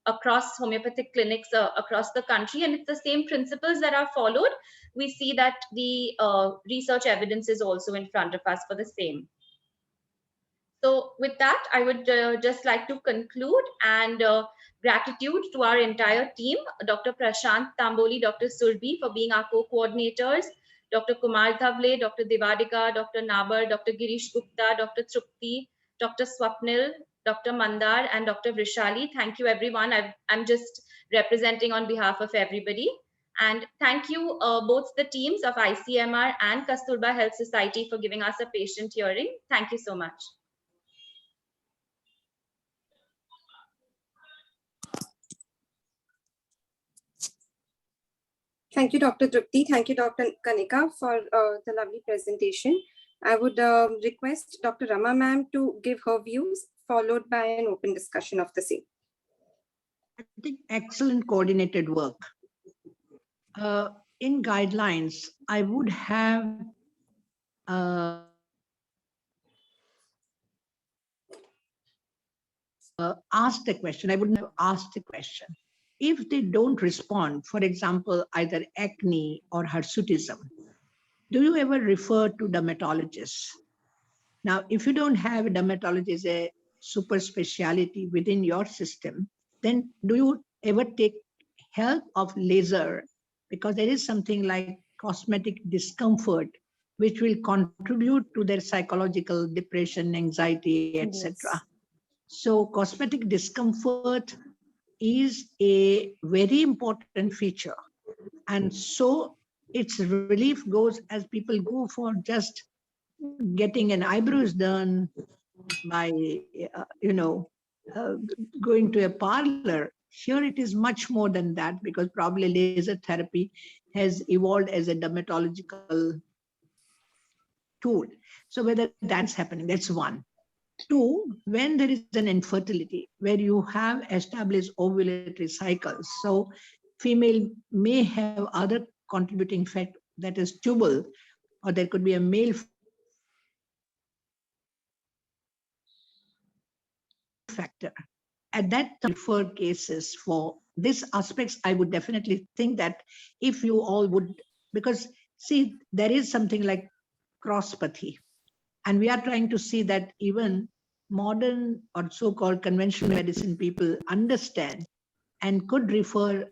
across homeopathic clinics across the country, and it's the same principles that are followed. We see that the research evidence is also in front of us for the same. So with that, I would just like to conclude, and gratitude to our entire team, Dr. Prashant Tamboli, Dr. Surbhi for being our co-coordinators, Dr. Kumar Dhavle, Dr. Devadiga, Dr. Nabar, Dr. Girish Gupta, Dr. Trupti, Dr. Swapnil, Dr. Mandar, and Dr. Vrishali. Thank you, everyone. I'm just representing on behalf of everybody. And thank you both the teams of ICMR and Kasturba Health Society for giving us a patient hearing. Thank you so much. Thank you, Dr. Trupti. Thank you, Dr. Kanika, for the lovely presentation. I would request Dr. Rama ma'am to give her views, followed by an open discussion of the same. I think excellent coordinated work. In guidelines, I would have asked a question. I wouldn't have asked a question. If they don't respond, for example, either acne or hirsutism, do you ever refer to dermatologists? Now, if you don't have a dermatologist, a super specialty within your system, then do you ever take help of laser? Because there is something like cosmetic discomfort, which will contribute to their psychological depression, anxiety, etc. Yes. So cosmetic discomfort is a very important feature. And so its relief goes as people go for just getting an eyebrows done by, going to a parlor. Here it is much more than that, because probably laser therapy has evolved as a dermatological tool. So whether that's happening, that's one. Two, when there is an infertility, where you have established ovulatory cycles, so female may have other contributing factor, that is tubal, or there could be a male factor. At that time, for cases for these aspects, I would definitely think that if you all would, because see, there is something like crosspathy, and we are trying to see that even modern or so-called conventional medicine people understand and could refer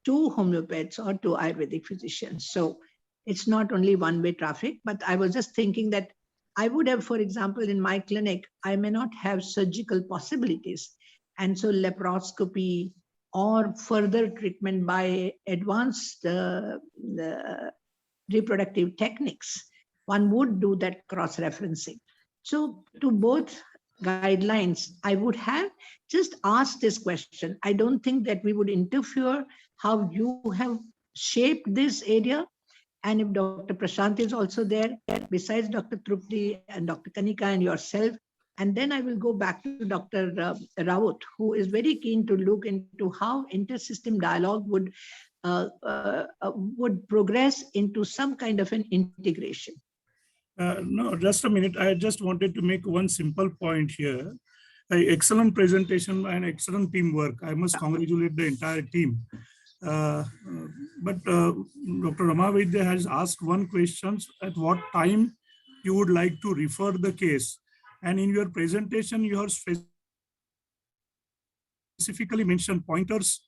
to homeopaths or to Ayurvedic physicians. So it's not only one-way traffic, but I was just thinking that I would have, for example, in my clinic, I may not have surgical possibilities. And so laparoscopy or further treatment by advanced reproductive techniques, one would do that cross-referencing. So to both guidelines, I would have just asked this question. I don't think that we would interfere how you have shaped this area. And if Dr. Prashant is also there, besides Dr. Trupti and Dr. Kanika and yourself, and then I will go back to Dr. Raut, who is very keen to look into how intersystem dialogue would progress into some kind of an integration. No, just a minute. I just wanted to make one simple point here. Excellent presentation and excellent teamwork. I must congratulate the entire team. But Dr. Rama Vaidya has asked one question: at what time you would like to refer the case? And in your presentation, you have specifically mentioned pointers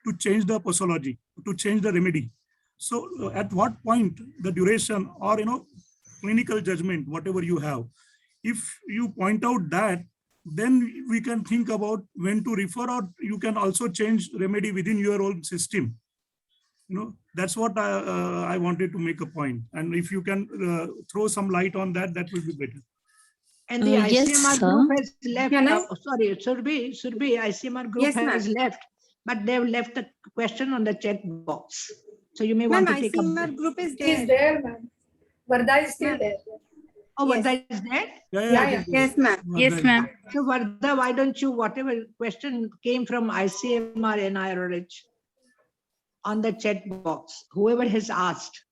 to change the posology, to change the remedy. So at what point the duration or, clinical judgment, whatever you have, if you point out that, then we can think about when to refer, or you can also change remedy within your own system. That's what I wanted to make a point. And if you can throw some light on that, that will be better. And the ICMR group has left. Sorry, Surbhi, ICMR group has left. but they've left a question on the chat box. So you may Ma'am, want to take ICMR up. group is It there. is there, ma'am. Varda is still Ma'am. there. Oh, Yes. Varda is there? Yeah, yeah. Yes, ma'am. Yes, ma'am. So Varda, why don't you, whatever question came from ICMR NIRH on the chat box, whoever has asked,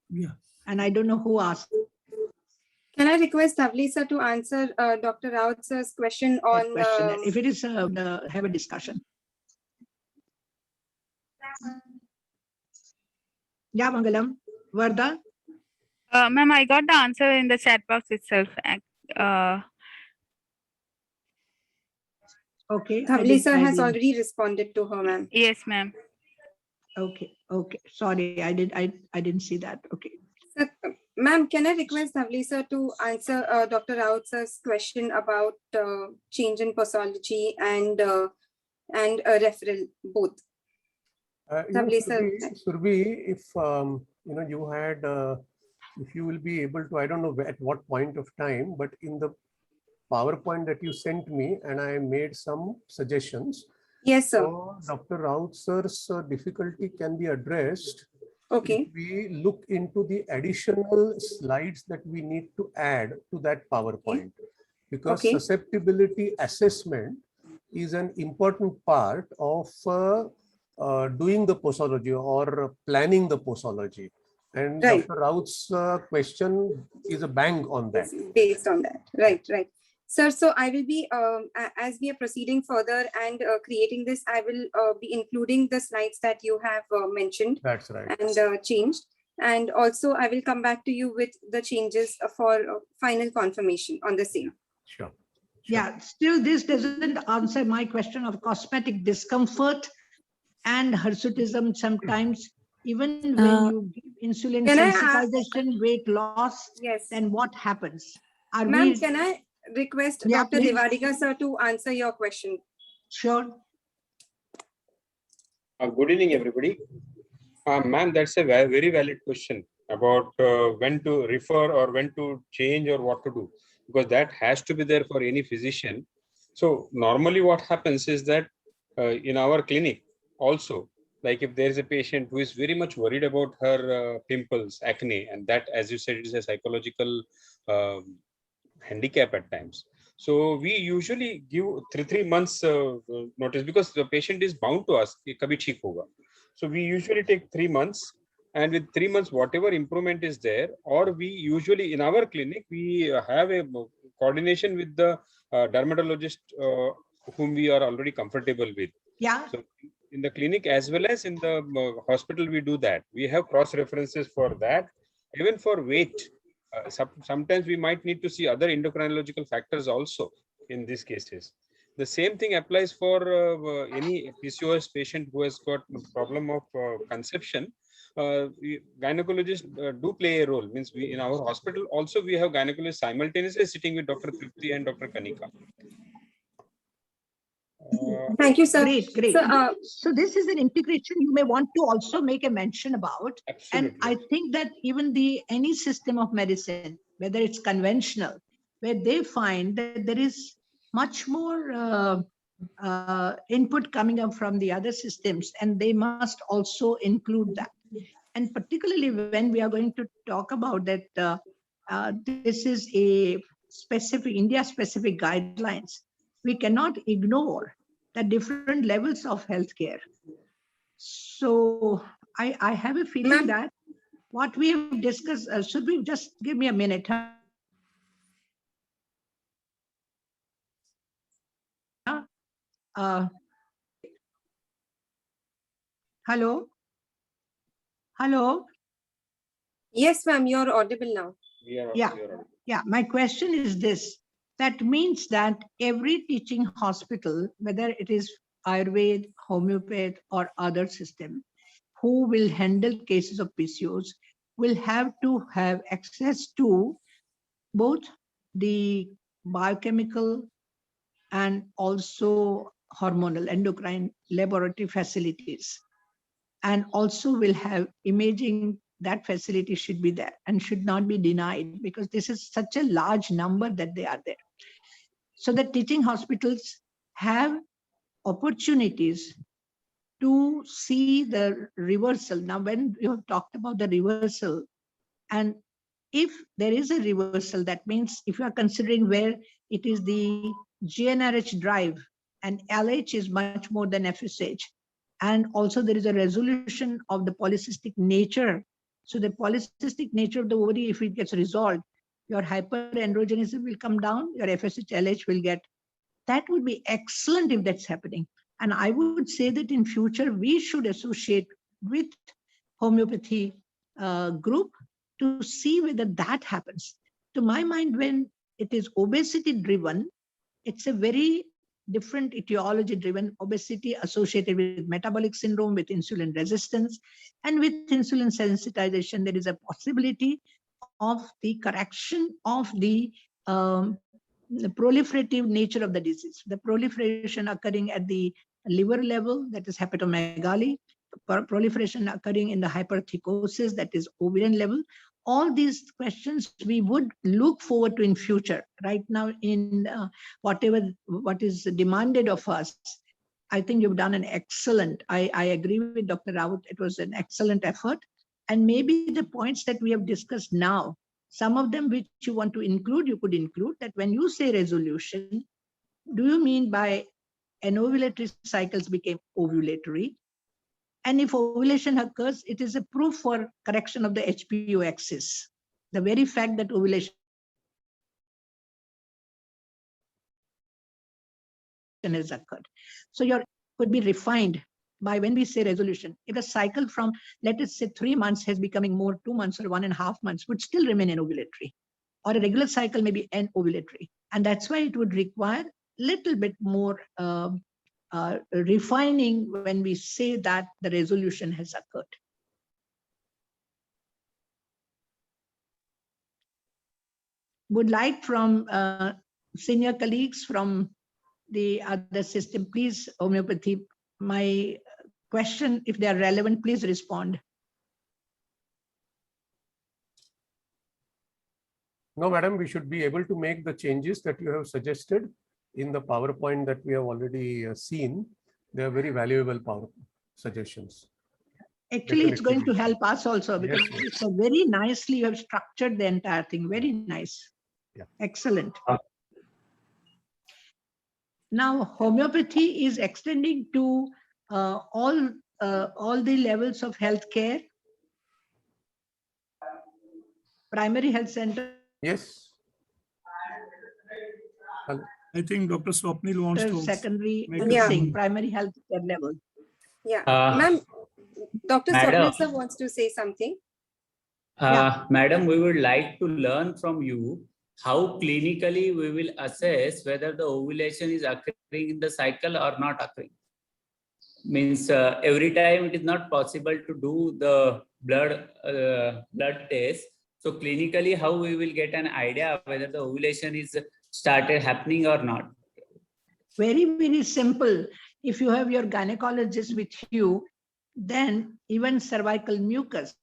Yeah. and I don't know who asked Can I request Tavli sir to answer Dr. Raut sir's question that on question. If it is, have a discussion. Yeah, Mangalam. Varda? Ma'am, I got the answer in the chat box itself. Okay. Tavli sir has already responded to her, ma'am. Yes, ma'am. Okay. Okay. Sorry, I didn't see that. Okay. Sir, ma'am, can I request Tavli sir to answer Dr. Raut sir's question about change in posology and referral both? Tavli sir. Surbhi, if you had, if you will be able to, I don't know at what point of time, but in the PowerPoint that you sent me, and I made some suggestions. Yes, sir. So Dr. Raut sir's difficulty can be addressed. Okay. If we look into the additional slides that we need to add to that PowerPoint, because Okay. susceptibility assessment is an important part of doing the posology or planning the posology. And Right. Dr. Raut's question is a bang on that. Based on that. Right, right. Sir, so I will be, as we are proceeding further and creating this, I will be including the slides that you have mentioned. That's right. And changed. And also I will come back to you with the changes for final confirmation on the same. Sure. Yeah, still this doesn't answer my question of cosmetic discomfort and hirsutism sometimes. Even when you give insulin Can I sensitization, weight loss, Yes. then what happens? Are Ma'am, we can I request Yeah, Dr. please. Devadiga sir to answer your question? sure? Good evening, everybody. Ma'am, that's a very valid question about when to refer or when to change or what to do, because that has to be there for any physician. So normally what happens is that in our clinic also, like if there is a patient who is very much worried about her pimples, acne, and that, as you said, it is a psychological handicap at times. So we usually give 3 months notice, because the patient is bound to ask, "Kabhi theek hoga?" So we usually take 3 months, and with 3 months, whatever improvement is there, or we usually in our clinic, we have a coordination with the dermatologist whom we are already comfortable with. Yeah, So in the clinic as well as in the hospital, we do that. We have cross references for that. Even for weight, sometimes we might need to see other endocrinological factors also in these cases. The same thing applies for any PCOS patient who has got a problem of conception. Gynecologists do play a role. Means we in our hospital also we have gynecologists simultaneously sitting with Dr. Trupti and Dr. Kanika. Thank you, sir. great, great. So, So this is an integration you may want to also make a mention about. Absolutely. And I think that even any system of medicine, whether it's conventional, where they find that there is much more input coming up from the other systems, and they must also include that. And particularly when we are going to talk about that, this is a specific India-specific guidelines, we cannot ignore the different levels of healthcare. So I have a feeling Ma'am. that what we have discussed, should we just give me a minute? Hello? Hello? yes, ma'am, you're audible now. Yeah, my question is this. That means that every teaching hospital, whether it is Ayurveda, Homeopathy, or other system, who will handle cases of PCOS, will have to have access to both the biochemical and also hormonal endocrine laboratory facilities, and also will have imaging. That facility should be there and should not be denied, because this is such a large number that they are there. So the teaching hospitals have opportunities to see the reversal. Now, when you have talked about the reversal, and if there is a reversal, that means if you are considering where it is the GnRH drive and LH is much more than FSH, and also there is a resolution of the polycystic nature. So the polycystic nature of the ovary, if it gets resolved, your hyperandrogenism will come down, your FSH, LH will get, that would be excellent if that's happening. And I would say that in future, we should associate with homeopathy group to see whether that happens. To my mind, when it is obesity driven, it's a very different etiology driven, obesity associated with metabolic syndrome, with insulin resistance, and with insulin sensitization. There is a possibility of the correction of the proliferative nature of the disease, the proliferation occurring at the liver level, that is hepatomegaly, proliferation occurring in the hypertrichosis, that is ovarian level. All these questions we would look forward to in future. Right now, in what is demanded of us, I think you've done an excellent, I agree with Dr. Raut, it was an excellent effort. And maybe the points that we have discussed now, some of them which you want to include, you could include that when you say resolution, do you mean by anovulatory cycles became ovulatory? And if ovulation occurs, it is a proof for correction of the HPO axis. The very fact that ovulation has occurred. So your could be refined by when we say resolution. If a cycle from, let us say 3 months has becoming more 2 months or 1.5 months, would still remain anovulatory. Or a regular cycle may be anovulatory. And that's why it would require little bit more refining when we say that the resolution has occurred. Would like from senior colleagues from the other system, please, homeopathy, my question, if they are relevant, please respond. No, madam, we should be able to make the changes that you have suggested in the PowerPoint that we have already seen. They are very valuable power suggestions. Actually, it's going to help us also because it's a very nicely you have structured the entire thing. Very nice. Yeah. Excellent. Now, homeopathy is extending to all the levels of healthcare. Primary health center. Yes. I think Dr. Swapnil wants to secondary, Yeah. primary health care level. Yeah, ma'am, Dr. Swapnil sir wants to say something. Madam, we would like to learn from you how clinically we will assess whether the ovulation is occurring in the cycle or not occurring. Means every time it is not possible to do the blood test. So clinically, how we will get an idea whether the ovulation is started happening or not? Very, very simple. If you have your gynecologist with you, then even cervical mucus,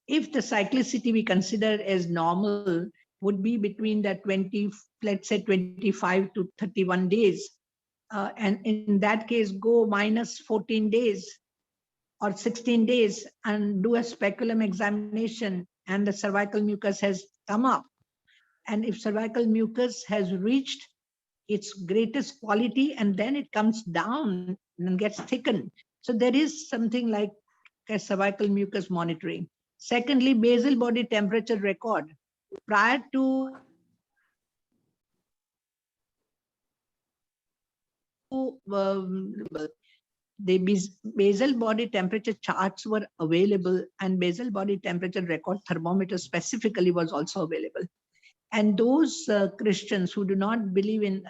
if the cyclicity we consider as normal, would be between the 20, let's say 25 to 31 days. And in that case, go minus 14 days or 16 days and do a speculum examination and the cervical mucus has come up. And if cervical mucus has reached its greatest quality and then it comes down and gets thickened. So there is something like a cervical mucus monitoring. Secondly, basal body temperature record. Prior to the basal body temperature charts were available and basal body temperature record thermometer specifically was also available. And those Christians who do not believe in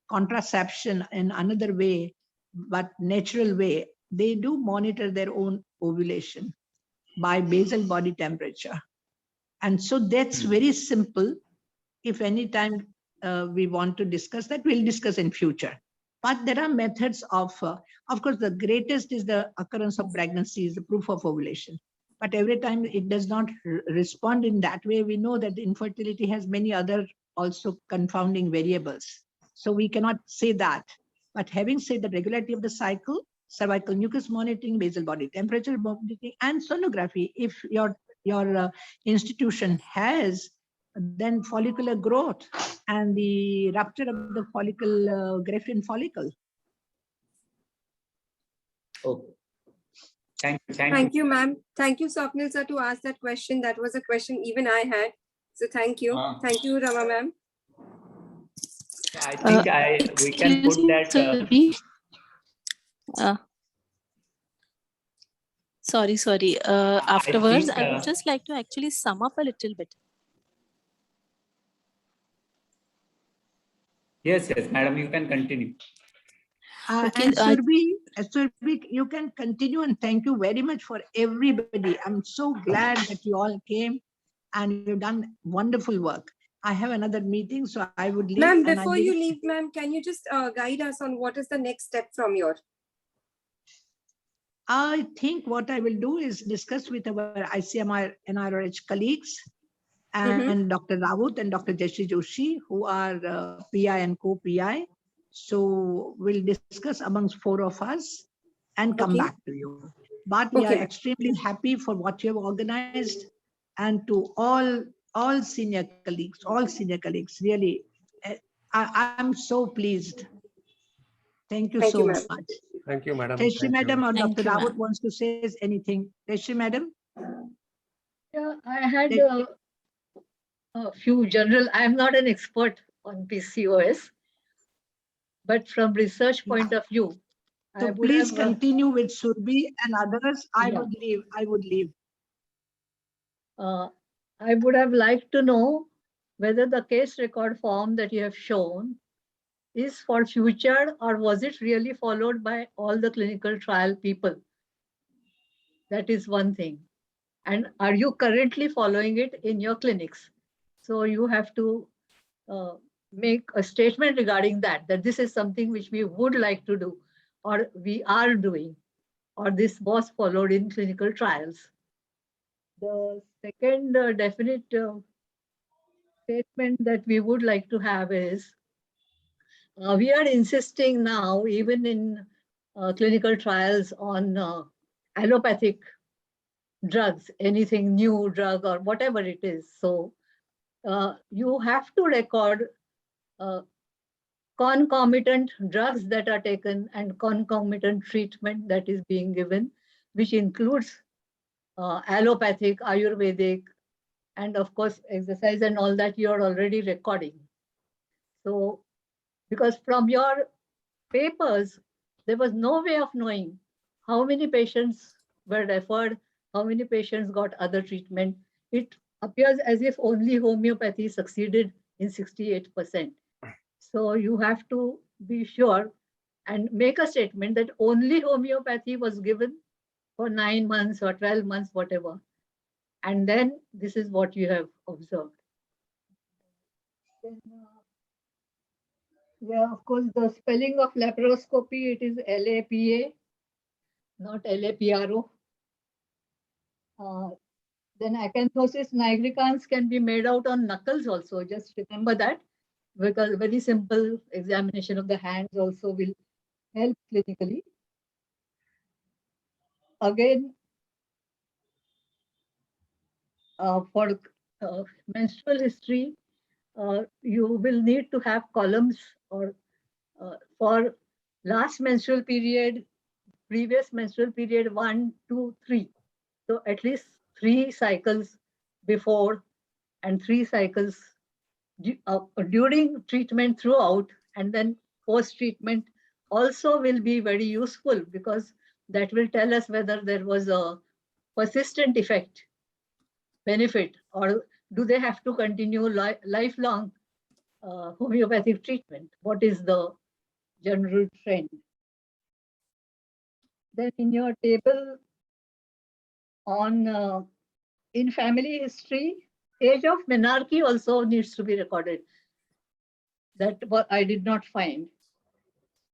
contraception in another way, but natural way, they do monitor their own ovulation by basal body temperature. And so that's very simple. If any time we want to discuss that, we'll discuss in future. But there are methods of course, the greatest is the occurrence of pregnancy is the proof of ovulation. But every time it does not respond in that way, we know that infertility has many other also confounding variables. So we cannot say that. But having said the regularity of the cycle, cervical mucus monitoring, basal body temperature monitoring, and sonography, if your institution has, then follicular growth and the rupture of the follicle, Greffian follicle. Okay. Thank you. Thank you, ma'am. Thank you, Swapnil sir, to ask that question. That was a question even I had. So thank you. Thank you, Rama ma'am. I think we can put that. Sorry. Afterwards, I would think, just like to actually sum up a little bit. Yes, madam, you can continue. Okay, and Surbhi, you can continue, and thank you very much for everybody. I'm so glad that you all came and you've done wonderful work. I have another meeting, so I would leave. Ma'am, before you leave, ma'am, can you just guide us on what is the next step from your? I think what I will do is discuss with our ICMR NRH colleagues and Dr. Raut and Dr. Jayashree Joshi, who are PI and co-PI. So we'll discuss amongst 4 of us and come back to you. But we are extremely happy for what you have organized, and to all senior colleagues, really, I'm so pleased. Thank you so much. Thank you, madam. Jayashree madam or Thank Dr. you, Raut wants to say anything. Jayashree madam? Yeah, I had a few general, I'm not an expert on PCOS, but from research point of view. So please continue with Surbhi and others. I would leave. I would have liked to know whether the case record form that you have shown is for future, or was it really followed by all the clinical trial people? That is one thing. And are you currently following it in your clinics? So you have to make a statement regarding that this is something which we would like to do, or we are doing, or this was followed in clinical trials. The second definite statement that we would like to have is, we are insisting now, even in clinical trials, on allopathic drugs, anything new drug or whatever it is. So you have to record concomitant drugs that are taken and concomitant treatment that is being given, which includes allopathic, Ayurvedic, and of course exercise and all that you are already recording. So because from your papers, there was no way of knowing how many patients were referred, how many patients got other treatment. It appears as if only homeopathy succeeded in 68%. So you have to be sure and make a statement that only homeopathy was given for 9 months or 12 months, whatever. And then this is what you have observed. Then, yeah, of course, the spelling of laparoscopy, it is LAPA, not LAPRO. Then acanthosis nigricans can be made out on knuckles also. Just remember that, because very simple examination of the hands also will help clinically. Again, for menstrual history, you will need to have columns, or for last menstrual period, previous menstrual period 1, 2, 3. So at least 3 cycles before and 3 cycles during treatment throughout, and then post-treatment also will be very useful, because that will tell us whether there was a persistent effect, benefit, or do they have to continue lifelong homeopathic treatment? What is the general trend? Then in your table on in family history, age of menarche also needs to be recorded. That what I did not find.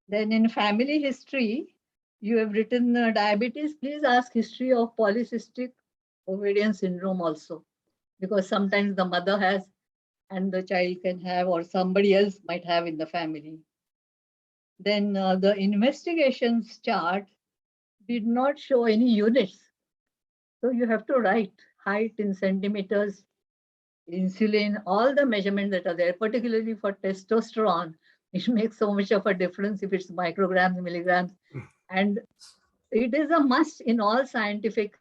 Then in family history, you have written diabetes. Please ask history of polycystic ovarian syndrome also, because sometimes the mother has and the child can have, or somebody else might have in the family. Then the investigations chart did not show any units. So you have to write height in centimeters, insulin, all the measurements that are there, particularly for testosterone. It makes so much of a difference if it's micrograms, milligrams. And it is a must in all scientific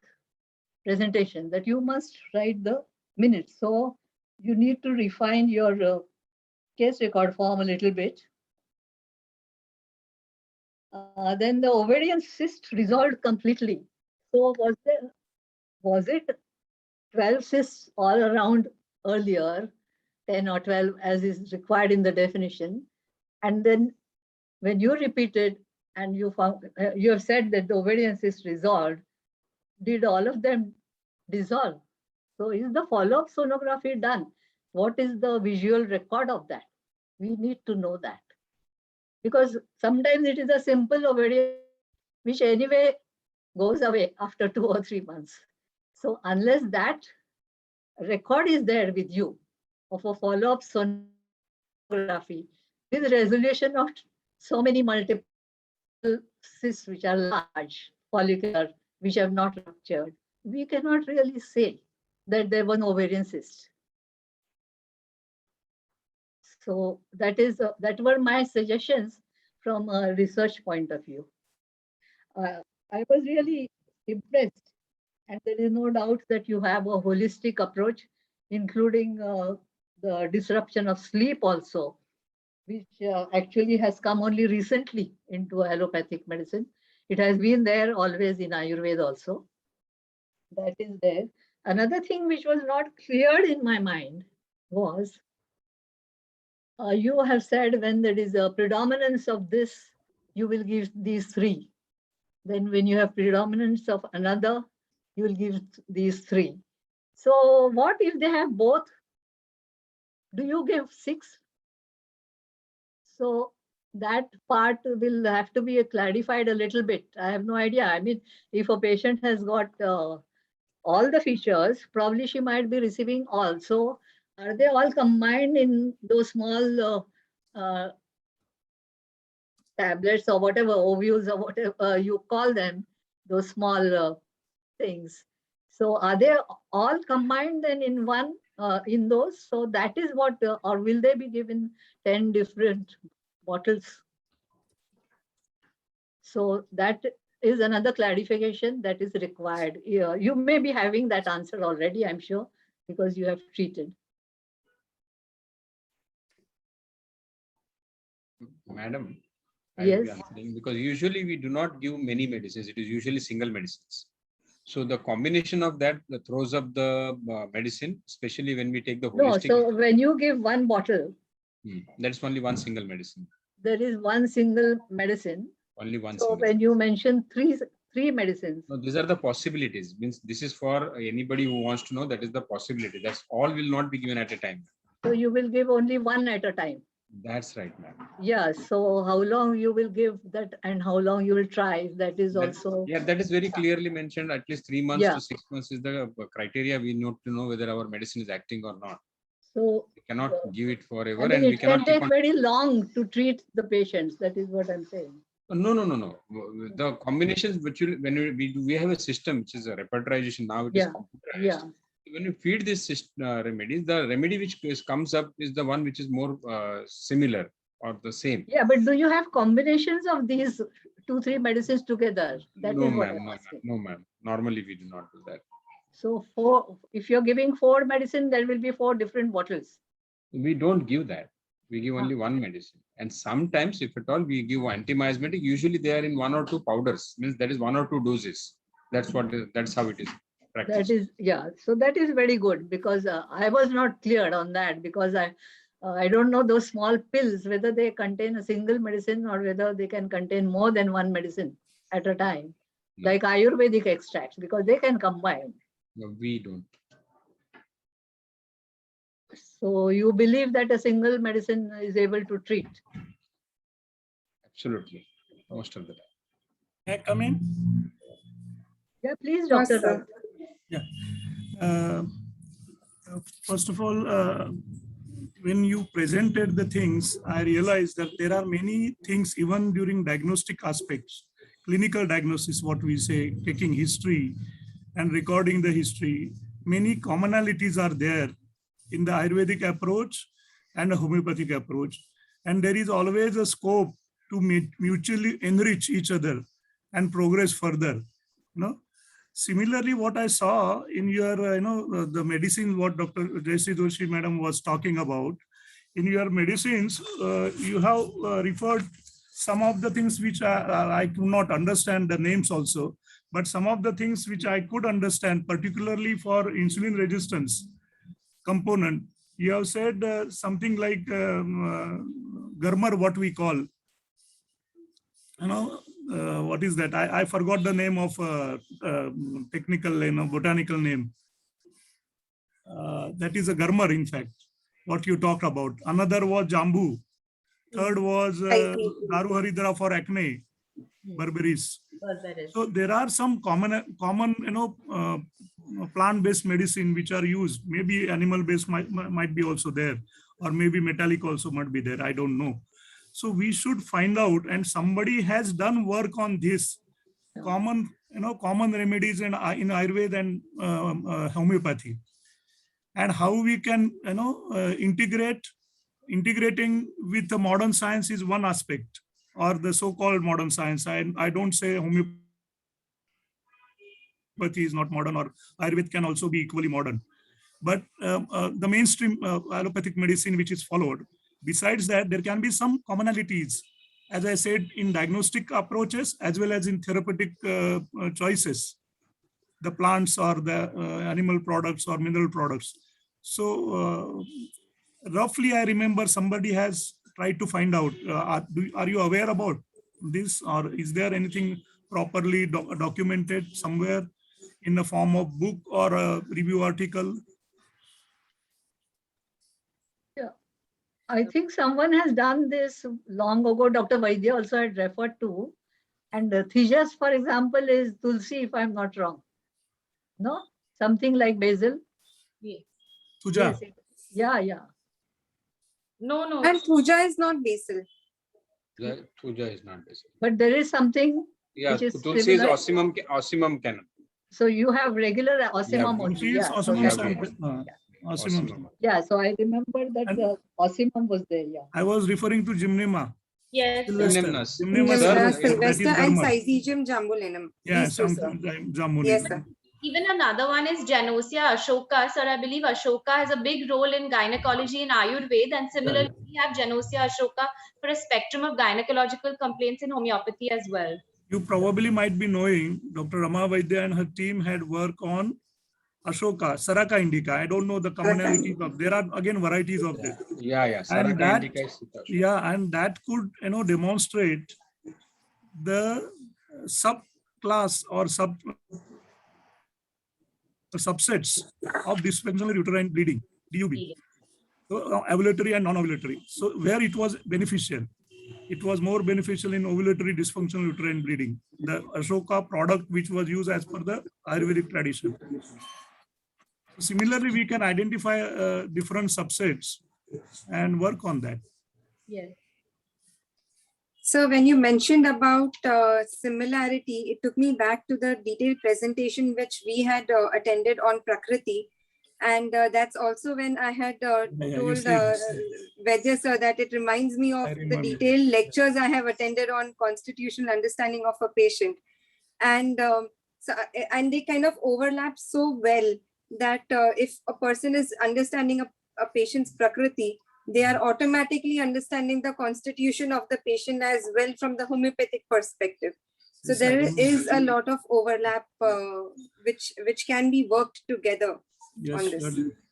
presentations that you must write the minutes. So you need to refine your case record form a little bit. Then the ovarian cyst resolved completely. So was it 12 cysts all around earlier, 10 or 12 as is required in the definition? And then when you repeated and you found, you have said that the ovarian cyst resolved, did all of them dissolve? So is the follow-up sonography done? What is the visual record of that? We need to know that. Because sometimes it is a simple ovarian which anyway goes away after 2 or 3 months. So unless that record is there with you of a follow-up sonography with resolution of so many multiple cysts which are large, follicular, which have not ruptured, we cannot really say that there was an ovarian cyst. So that were my suggestions from a research point of view. I was really impressed, and there is no doubt that you have a holistic approach, including the disruption of sleep also, which actually has come only recently into allopathic medicine. It has been there always in Ayurveda also. That is there. Another thing which was not cleared in my mind was, you have said when there is a predominance of this, you will give these 3. Then when you have predominance of another, you will give these 3. So what if they have both? Do you give 6? So that part will have to be clarified a little bit. I have no idea. I mean, if a patient has got all the features, probably she might be receiving all. So are they all combined in those small tablets or whatever, ovules or whatever you call them, those small things? So are they all combined then in one, in those? So that is what, or will they be given 10 different bottles? So that is another clarification that is required. You may be having that answer already, I'm sure, because you have treated. Madam, Yes. because usually we do not give many medicines. It is usually single medicines. So the combination of that throws up the medicine, especially when we take the holistic. No, so when you give one bottle, that's only one single medicine. There is one single medicine. Only one. So when you mention three medicines. No, these are the possibilities. Means this is for anybody who wants to know. That is the possibility. That's all will not be given at a time. So you will give only one at a time. That's right, ma'am. Yeah. So how long you will give that and how long you will try? That is also. Yeah, that is very clearly mentioned. At least 3 months to 6 months is the criteria. We need to know whether our medicine is acting or not. So we cannot give it forever, I mean, and we cannot take very long to treat the patients. That is what I'm saying. No. The combinations which when we have a system which is a repertorization now. It is computerized. Yeah. When you feed this remedies, the remedy which comes up is the one which is more similar or the same. Yeah, but do you have combinations of these 2-3 medicines together? That no, is what ma'am. No, ma'am. Normally we do not do that. So if you're giving 4 medicine, there will be 4 different bottles. We don't give that. We give only one medicine. And sometimes, if at all, we give anti-miasmatic. Usually they are in 1 or 2 powders. Means that is 1 or 2 doses. That's how it is practiced. That is, yeah. So that is very good, because I was not clear on that, because I don't know those small pills, whether they contain a single medicine or whether they can contain more than one medicine at a time, like Ayurvedic extracts, because they can combine. No, we don't. So you believe that a single medicine is able to treat? Absolutely, most of the time. May I come in? Yeah, please, Dr. Raut. Yeah. First of all, when you presented the things, I realized that there are many things even during diagnostic aspects, clinical diagnosis, what we say, taking history and recording the history. Many commonalities are there in the Ayurvedic approach and a homeopathic approach. And there is always a scope to mutually enrich each other and progress further. Similarly, what I saw in your, the medicine, what Dr. Jayashree Joshi madam was talking about, in your medicines, you have referred some of the things which I could not understand the names also, but some of the things which I could understand, particularly for insulin resistance component, you have said something like Garmar, what we call, what is that? I forgot the name of technical, botanical name. That is a Garmar, in fact, what you talked about. Another was Jambu. Third was Daru Haridra for acne, berberis. So there are some common plant-based medicine which are used. Maybe animal-based might be also there, or maybe metallic also might be there. I don't know. So we should find out, and somebody has done work on this common remedies in Ayurveda and homeopathy, and how we can integrating with the modern science is one aspect, or the so-called modern science. I don't say homeopathy is not modern, or Ayurveda can also be equally modern. But the mainstream allopathic medicine which is followed, besides that, there can be some commonalities, as I said, in diagnostic approaches as well as in therapeutic choices, the plants or the animal products or mineral products. So roughly, I remember somebody has tried to find out, are you aware about this, or is there anything properly documented somewhere in the form of book or a review article? Yeah, I think someone has done this long ago. Dr. Vaidya also had referred to, and Thijas, for example, is Tulsi, if I'm not wrong. No, something like basil. Yes. Thuja. Yes, yeah. No. And Thuja is not basil. Thuja is not basil. But there is something. Yeah, which is Tulsi is similar. ossimum canon. So you have regular ossimum only. Tulsi is ossimum. Yeah, so I remember that the ossimum was there. Yeah. I was referring to Gymnema. Yes. Sylvester and Syzygium jambulinum. Yeah, jambulinum. Yes, sir. Even another one is Janosia Ashoka. Sir, I believe Ashoka has a big role in gynecology in Ayurveda, and similarly we have Janosia Ashoka for a spectrum of gynecological complaints in homeopathy as well. You probably might be knowing Dr. Rama Vaidya and her team had work on Ashoka, Saraka indica. I don't know the commonalities of. There are again varieties of this. Yeah. And that, and that could demonstrate the subclass or subsets of dysfunctional uterine bleeding, DUB, so ovulatory and non-ovulatory. So where it was beneficial, it was more beneficial in ovulatory dysfunctional uterine bleeding, the Ashoka product which was used as per the Ayurvedic tradition. Similarly, we can identify different subsets and work on that. Yes. So when you mentioned about similarity, it took me back to the detailed presentation which we had attended on Prakriti. And that's also when I had told Vaidya sir that it reminds me of the detailed lectures I have attended on constitutional understanding of a patient. And, and they kind of overlap so well that if a person is understanding a patient's Prakriti, they are automatically understanding the constitution of the patient as well from the homeopathic perspective. So there is a lot of overlap which can be worked together. Yes,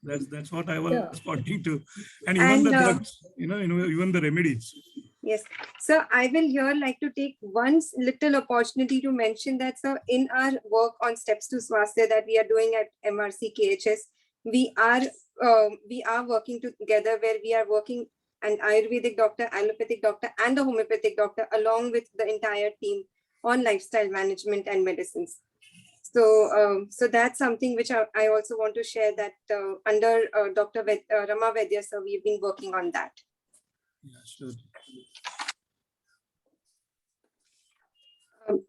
that's what I was pointing to. And even the drugs, even the remedies. Yes. So I will here like to take one little opportunity to mention that, so in our work on steps to Swasthya that we are doing at MRC KHS, we are working together where we are working an Ayurvedic doctor, allopathic doctor, and a homeopathic doctor along with the entire team on lifestyle management and medicines. So that's something which I also want to share, that under Dr. Rama Vaidya sir, we've been working on that. Yeah, sure.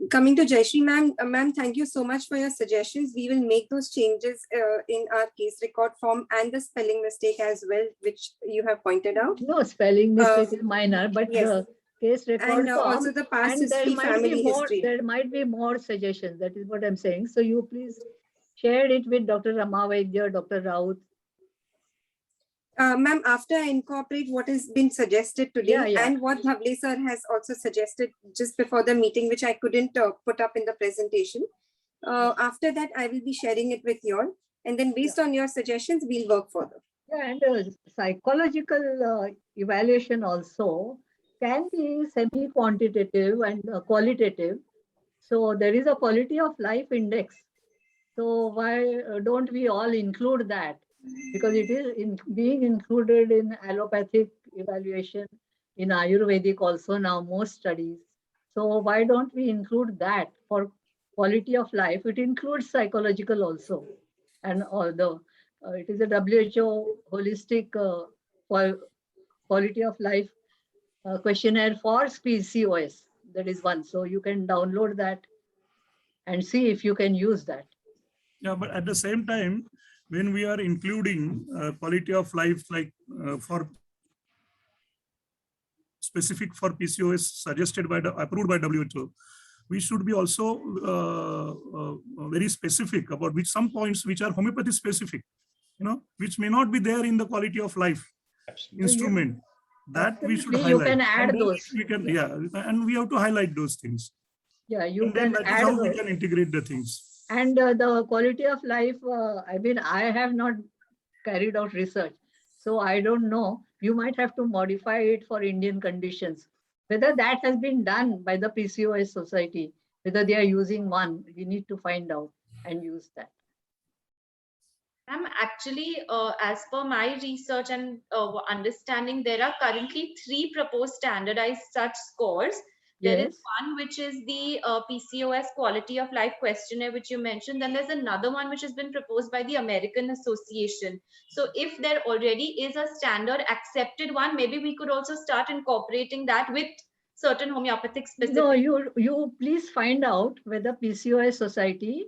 Coming to Jayashree ma'am, thank you so much for your suggestions. We will make those changes in our case record form and the spelling mistake as well, which you have pointed out. No, spelling mistake is minor, but yes. the case record And form, also the past and there history, might family be more. history. There might be more suggestions. That is what I'm saying. So you please share it with Dr. Rama Vaidya, Dr. Raut. Ma'am, after I incorporate what has been suggested today and what Dhavle sir has also suggested just before the meeting, which I couldn't put up in the presentation. After that, I will be sharing it with you all. And then based on your suggestions, we'll work further. Yeah, and psychological evaluation also can be semi-quantitative and qualitative. So there is a quality of life index. So why don't we all include that? Because it is being included in allopathic evaluation, in Ayurvedic also now, most studies. So why don't we include that for quality of life? It includes psychological also. And although it is a WHO holistic quality of life questionnaire for PCOS. That is one. So you can download that and see if you can use that. Yeah, but at the same time, when we are including quality of life, like for specific for PCOS suggested by the approved by WHO, we should be also very specific about which some points which are homeopathy specific, which may not be there in the quality of life instrument. That we should highlight. You can add those. We can, and we have to highlight those things. Yeah, you and can then that add is how those. we can integrate the things. And the quality of life, I mean, I have not carried out research, so I don't know. You might have to modify it for Indian conditions. Whether that has been done by the PCOS Society, whether they are using one, we need to find out and use that. Actually, as per my research and understanding, there are currently 3 proposed standardized such scores. There is one which is the PCOS quality of life questionnaire, which you mentioned. Then there's another one which has been proposed by the American Association. So if there already is a standard accepted one, maybe we could also start incorporating that with certain homeopathic specific. No, you please find out whether PCOS Society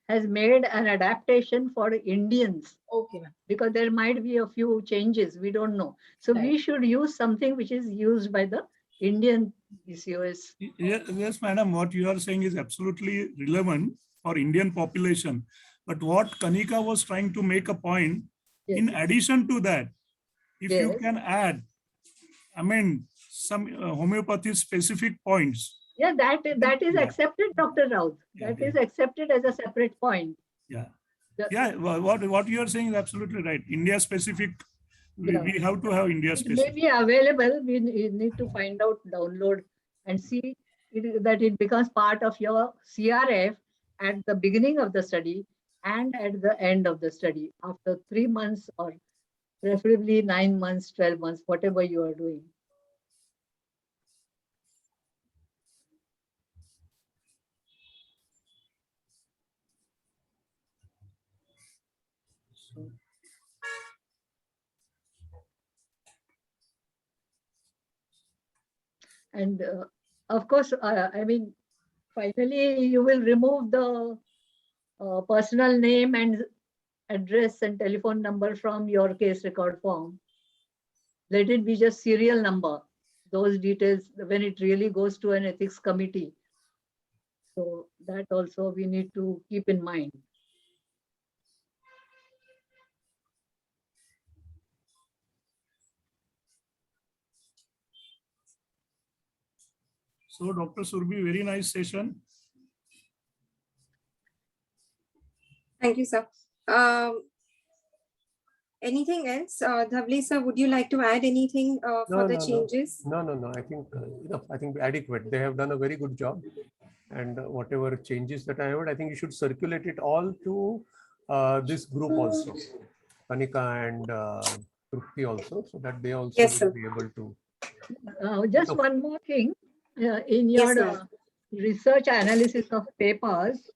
has made an adaptation for Indians. Okay. Because there might be a few changes, we don't know. So we should use something which is used by the Indian PCOS. Yes, madam, what you are saying is absolutely relevant for Indian population. But what Kanika was trying to make a point, in addition to that, if you can add, I mean, some homeopathy specific points. Yeah, that is accepted, Dr. Raut. That is accepted as a separate point. Yeah. What you are saying is absolutely right. India specific, we have to have India specific. It may be available. We need to find out, download, and see that it becomes part of your CRF at the beginning of the study and at the end of the study after 3 months or preferably 9 months, 12 months, whatever you are doing. And of course, I mean, finally, you will remove the personal name and address and telephone number from your case record form. Let it be just serial number. Those details, when it really goes to an ethics committee. So that also we need to keep in mind. So, Dr. Surbhi, very nice session. Thank you, sir. Anything else? Dhavle sir, would you like to add anything for the changes? No. I think I think adequate. They have done a very good job. And whatever changes that I heard, I think you should circulate it all to this group also, Kanika and Trupti also, so that they also will be able to. Just one more thing. In your research analysis of papers,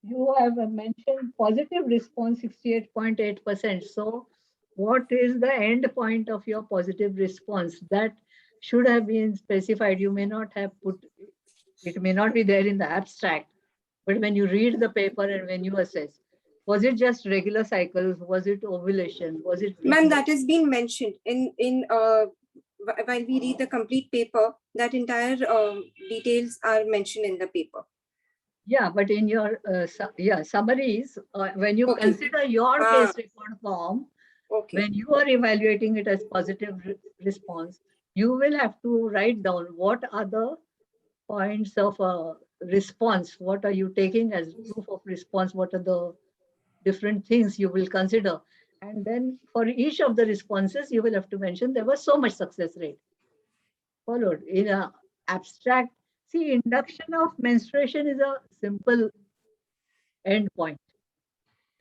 you have mentioned positive response 68.8%. So what is the end point of your positive response? That should have been specified. You may not have put, it may not be there in the abstract, but when you read the paper and when you assess, was it just regular cycles? Was it ovulation? Was it? Ma'am, that has been mentioned while we read the complete paper, that entire details are mentioned in the paper. Yeah, but in your summaries, when you consider your case record form, when you are evaluating it as positive response, you will have to write down what are the points of response, what are you taking as proof of response, what are the different things you will consider. And then for each of the responses, you will have to mention there was so much success rate. Followed in a abstract. See, induction of menstruation is a simple end point.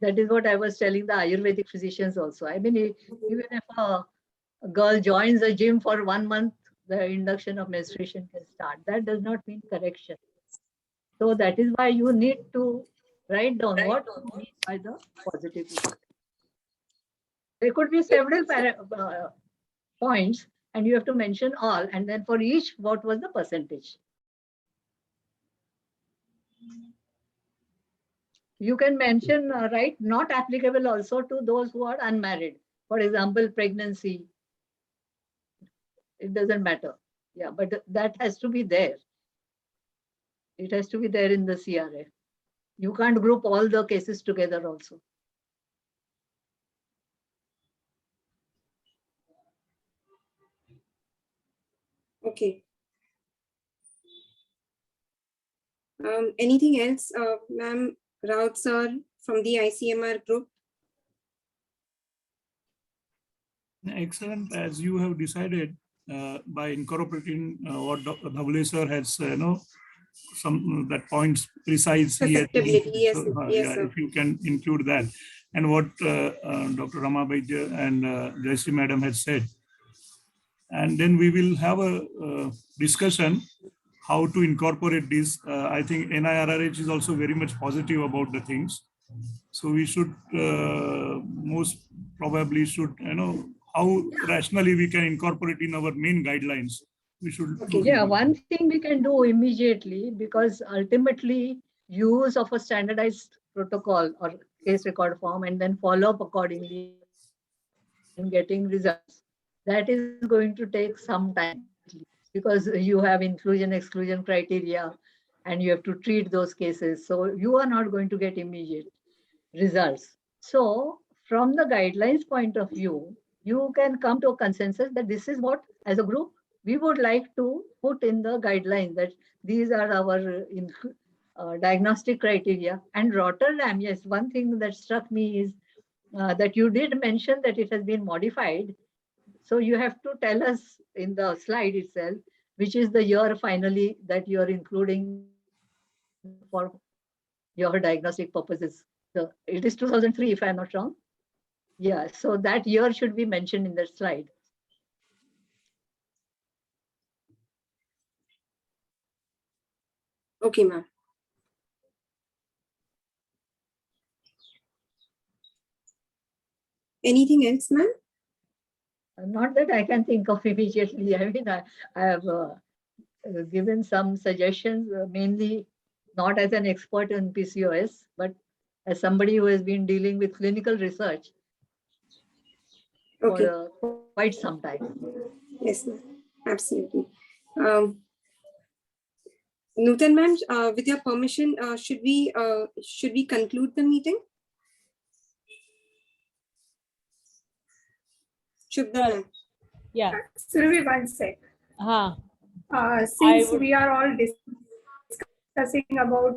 That is what I was telling the Ayurvedic physicians also. I mean, even if a girl joins a gym for 1 month, the induction of menstruation can start. That does not mean correction. So that is why you need to write down what you mean by the positive result. There could be several points, and you have to mention all, and then for each, what was the percentage? You can mention, right, not applicable also to those who are unmarried. For example, pregnancy. It doesn't matter. Yeah, but that has to be there. It has to be there in the CRF. You can't group all the cases together also. Okay. Anything else, ma'am, Raut sir, from the ICMR group? Excellent. As you have decided by incorporating what Dr. sir has, some that points precisely. Yes, if you can include that, and what Dr. Rama Vaidya and Jayashree madam had said, and then we will have a discussion how to incorporate this. I think NIRRH is also very much positive about the things. So we should most probably should, how rationally we can incorporate in our main guidelines. We should. Okay. Yeah, one thing we can do immediately, because ultimately use of a standardized protocol or case record form and then follow up accordingly and getting results, that is going to take some time, because you have inclusion exclusion criteria and you have to treat those cases. So you are not going to get immediate results. So from the guidelines point of view, you can come to a consensus that this is what, as a group, we would like to put in the guidelines, that these are our diagnostic criteria. And Rotterdam, yes, one thing that struck me is that you did mention that it has been modified. So you have to tell us in the slide itself, which is the year finally that you are including for your diagnostic purposes. So it is 2003, if I'm not wrong. Yeah, so that year should be mentioned in that slide. Okay, ma'am. Anything else, ma'am? Not that I can think of immediately. I mean, I have given some suggestions, mainly not as an expert in PCOS, but as somebody who has been dealing with clinical research for quite some time. Yes, ma'am. Absolutely. Nutan ma'am, with your permission, should we conclude the meeting? Shubha. Yeah. Surbhi, one sec. Since we are all discussing about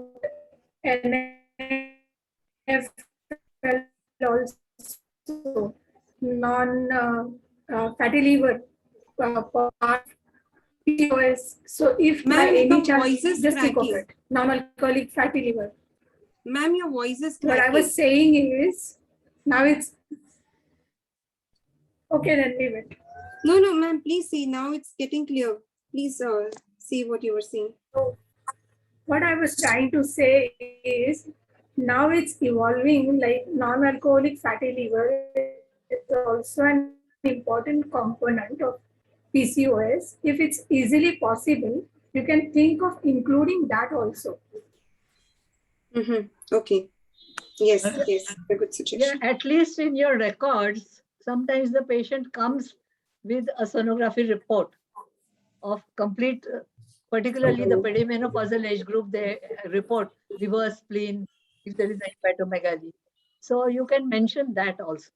NFL also, non-fatty liver part, PCOS. So if by any chance, just think of it, non-alcoholic fatty liver. Ma'am, your voice is cracking. What I was saying is, now it's okay, then leave it. No, ma'am, please see. Now it's getting clear. Please see what you were saying. So, what I was trying to say is, now it's evolving like non-alcoholic fatty liver is also an important component of PCOS. If it's easily possible, you can think of including that also. Okay. Yes, yes, a good suggestion. Yeah, at least in your records, sometimes the patient comes with a sonography report of complete, particularly the perimenopausal age group, they report liver, spleen, if there is a hepatomegaly. So you can mention that also.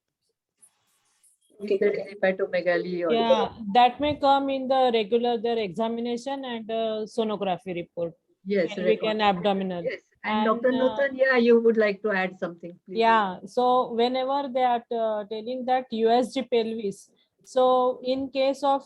Okay. If there is hepatomegaly or Yeah, that may come in the regular their examination and sonography report. yes, And we can abdominal. yes. And Dr. Nutan, yeah, you would like to add something, please. Yeah, so whenever they are telling that USG pelvis, so in case of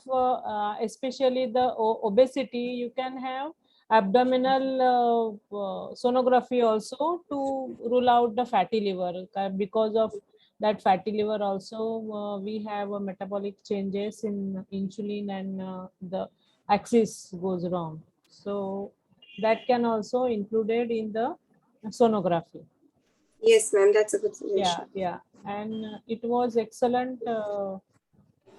especially the obesity, you can have abdominal sonography also to rule out the fatty liver. Because of that fatty liver also we have metabolic changes in insulin and the axis goes wrong. So that can also included in the sonography. Yes, ma'am, that's a good suggestion. Yeah, and it was excellent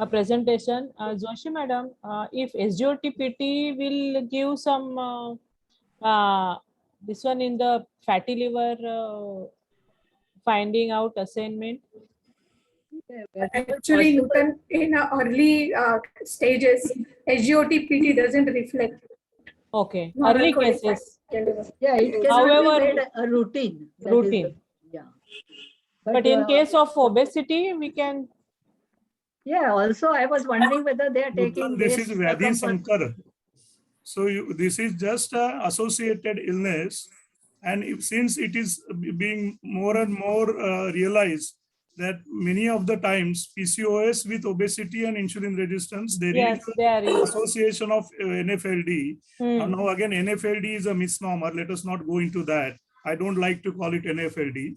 a presentation. Joshi madam, if SGOT-PT will give some this one in the fatty liver finding out assignment. Actually, Nutan, in early stages, SGOT-PT doesn't reflect. Okay, early cases. Yeah, it can However, be made a routine. Routine. Yeah. But in case of obesity, we can. Yeah, also I was wondering whether they are taking this is Vyadhi circumference. Sankar. So this is just a associated illness. And since it is being more and more realized that many of the times PCOS with obesity and insulin resistance, there is association of NFLD. And now again, NFLD is a misnomer. Let us not go into that. I don't like to call it NFLD.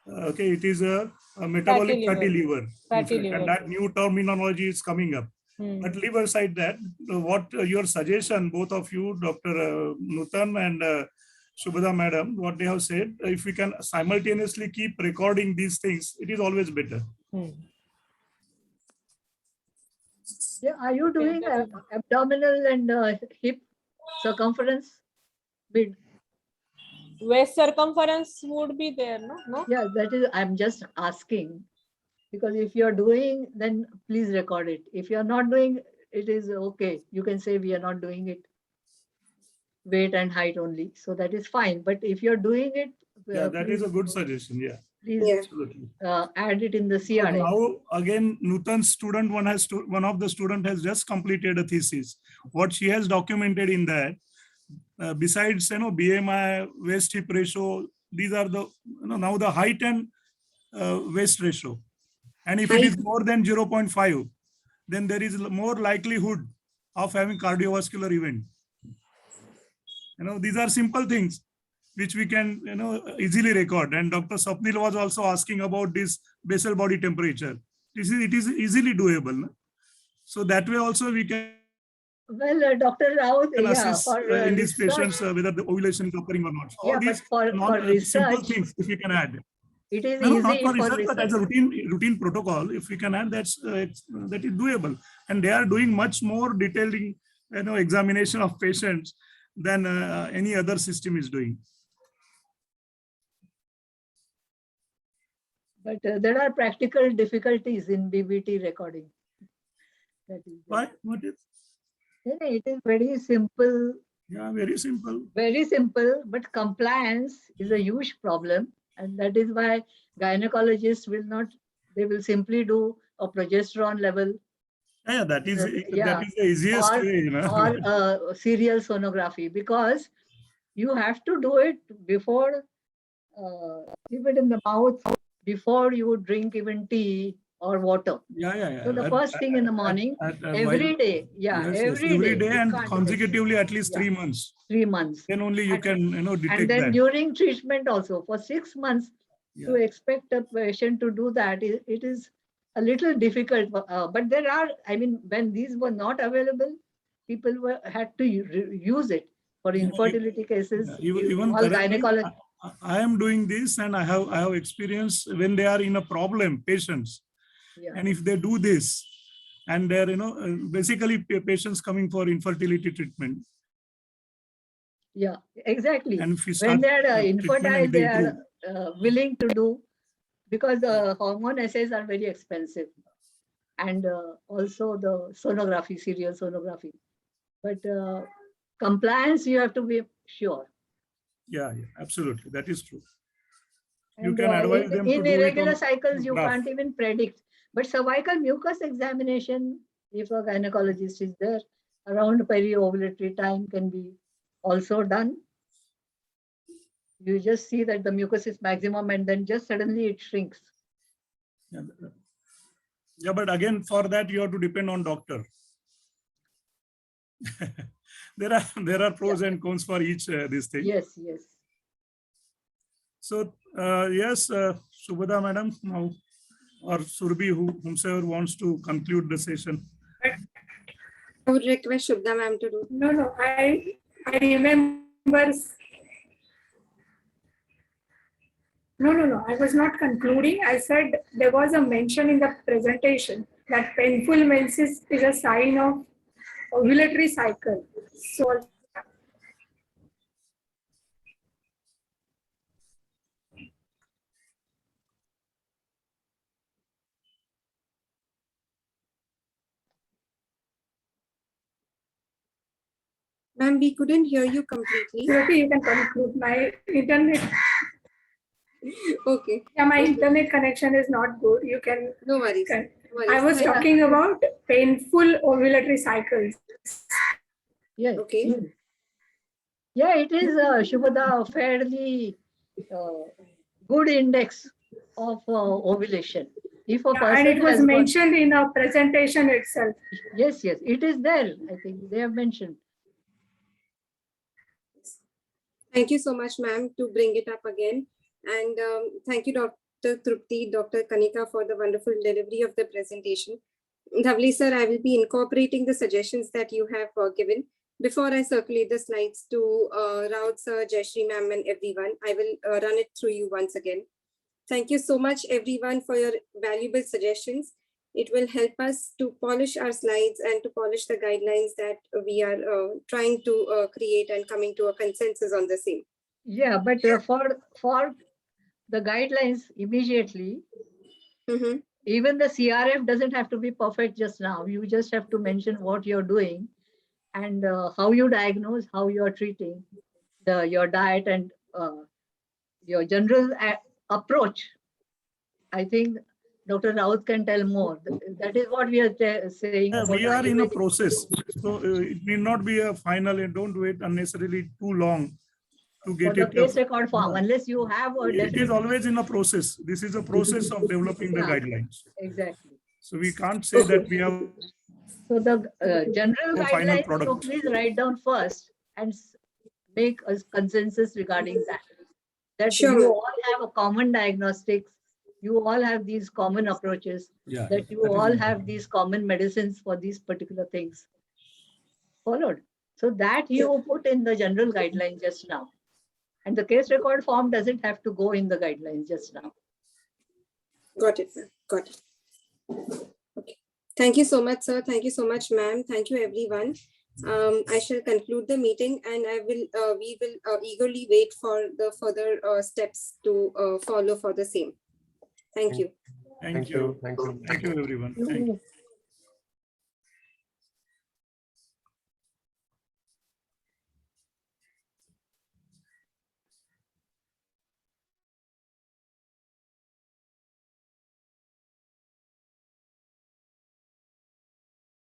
Okay, it is a metabolic fatty liver. And that new terminology is coming up. But leave aside that, what your suggestion, both of you, Dr. Nutan and Shubhada madam, what they have said, if we can simultaneously keep recording these things, it is always better. Yeah, are you doing abdominal and hip circumference? Waist circumference would be there, no? Yeah, that is, I'm just asking. Because if you're doing, then please record it. If you're not doing, it is okay. You can say we are not doing it. Weight and height only. So that is fine. But if you're doing it, yeah, that is a good suggestion. Yeah, please absolutely. Add it in the CRA. Now again, Nutan's student, one of the student has just completed a thesis. What she has documented in that, besides BMI, waist hip ratio, these are the now the height and waist ratio. And if it is more than 0.5, then there is more likelihood of having cardiovascular event. These are simple things which we can, easily record. And Dr. Swapnil was also asking about this basal body temperature. It is easily doable. No? So that way also we can. Well, Dr. Raut, assess in these patients whether the ovulation is occurring or not. So all these for research, simple things, if we can add. It is no, easy not for research, research, but as a routine protocol, if we can add, that is doable. And they are doing much more detailed, examination of patients than any other system is doing. But there are practical difficulties in BBT recording. That is why? What is? It is very simple. Yeah, very simple. Very simple, but compliance is a huge problem. And that is why gynecologists will not, they will simply do a progesterone level. Yeah, that is the easiest way. Or serial sonography, because you have to do it before, keep it in the mouth, before you drink even tea or water. Yeah. So the first thing in the morning, every day. Yeah, yes, every day. And consecutively at least 3 months. 3 months. Then only you can, detect and then that. During treatment also, for 6 months, to expect a patient to do that, it is a little difficult. But there are, when these were not available, people had to use it for infertility cases. Even all gynecology. I am doing this, and I have experience when they are in a problem, patients, and if they do this, and they're basically patients coming for infertility treatment. Yeah, exactly. And if we when start they are infertile, they are improve. willing to do, because the hormone assays are very expensive, and also the sonography, serial sonography. But compliance, you have to be sure. Yeah, absolutely. That is true. And you can advise them to in do it irregular on cycles, you graph. can't even predict. But cervical mucus examination, if a gynecologist is there, around peri-ovulatory time can be also done. You just see that the mucus is maximum, and then just suddenly it shrinks. Yeah, but again, for that you have to depend on doctor. there are pros and cons for each this thing. Yes. So yes, Subhada madam now, or Surbhi, whomsoever wants to conclude the session. I would request Shubhda ma'am to do. No, I remember. No, I was not concluding. I said there was a mention in the presentation that painful menses is a sign of ovulatory cycle. So Ma'am, we couldn't hear you completely. Swati, you can conclude. My internet. Okay. Yeah, my internet connection is not good. You can. No worries. I was talking about painful ovulatory cycles. Yeah. Okay. Yeah, it is Shubhada, fairly good index of ovulation. If a person and it was has got- mentioned in our presentation itself. Yes, it is there. I think they have mentioned. Thank you so much, ma'am, to bring it up again. And thank you, Dr. Trupti, Dr. Kanika, for the wonderful delivery of the presentation. Lovely, sir, I will be incorporating the suggestions that you have given. Before I circulate the slides to Raut sir, Jayashree ma'am, and everyone, I will run it through you once again. Thank you so much, everyone, for your valuable suggestions. It will help us to polish our slides and to polish the guidelines that we are trying to create and coming to a consensus on the same. Yeah, but for the guidelines immediately, even the CRF doesn't have to be perfect just now. You just have to mention what you're doing and how you diagnose, how you're treating, your diet and your general approach. I think Dr. Raut can tell more. That is what we are saying. Yeah, we are in a process. So it need not be a final, and don't wait unnecessarily too long to get for the it. case record form, unless you have a It is always in a process. This is a process of developing the guidelines. Exactly. So we can't say that we have. So the general final guidelines, product. so please write down first and make a consensus regarding that. That Sure. you all have a common diagnostics, you all have these common approaches, that you all have these common medicines for these particular things followed. So that you put in the general guidelines just now. And the case record form doesn't have to go in the guidelines just now. Got it, ma'am. Got it. Okay. Thank you so much, sir. Thank you so much, ma'am. Thank you, everyone. I shall conclude the meeting, and we will eagerly wait for the further steps to follow for the same. Thank you. Thank you. Thank you, everyone. Thank you.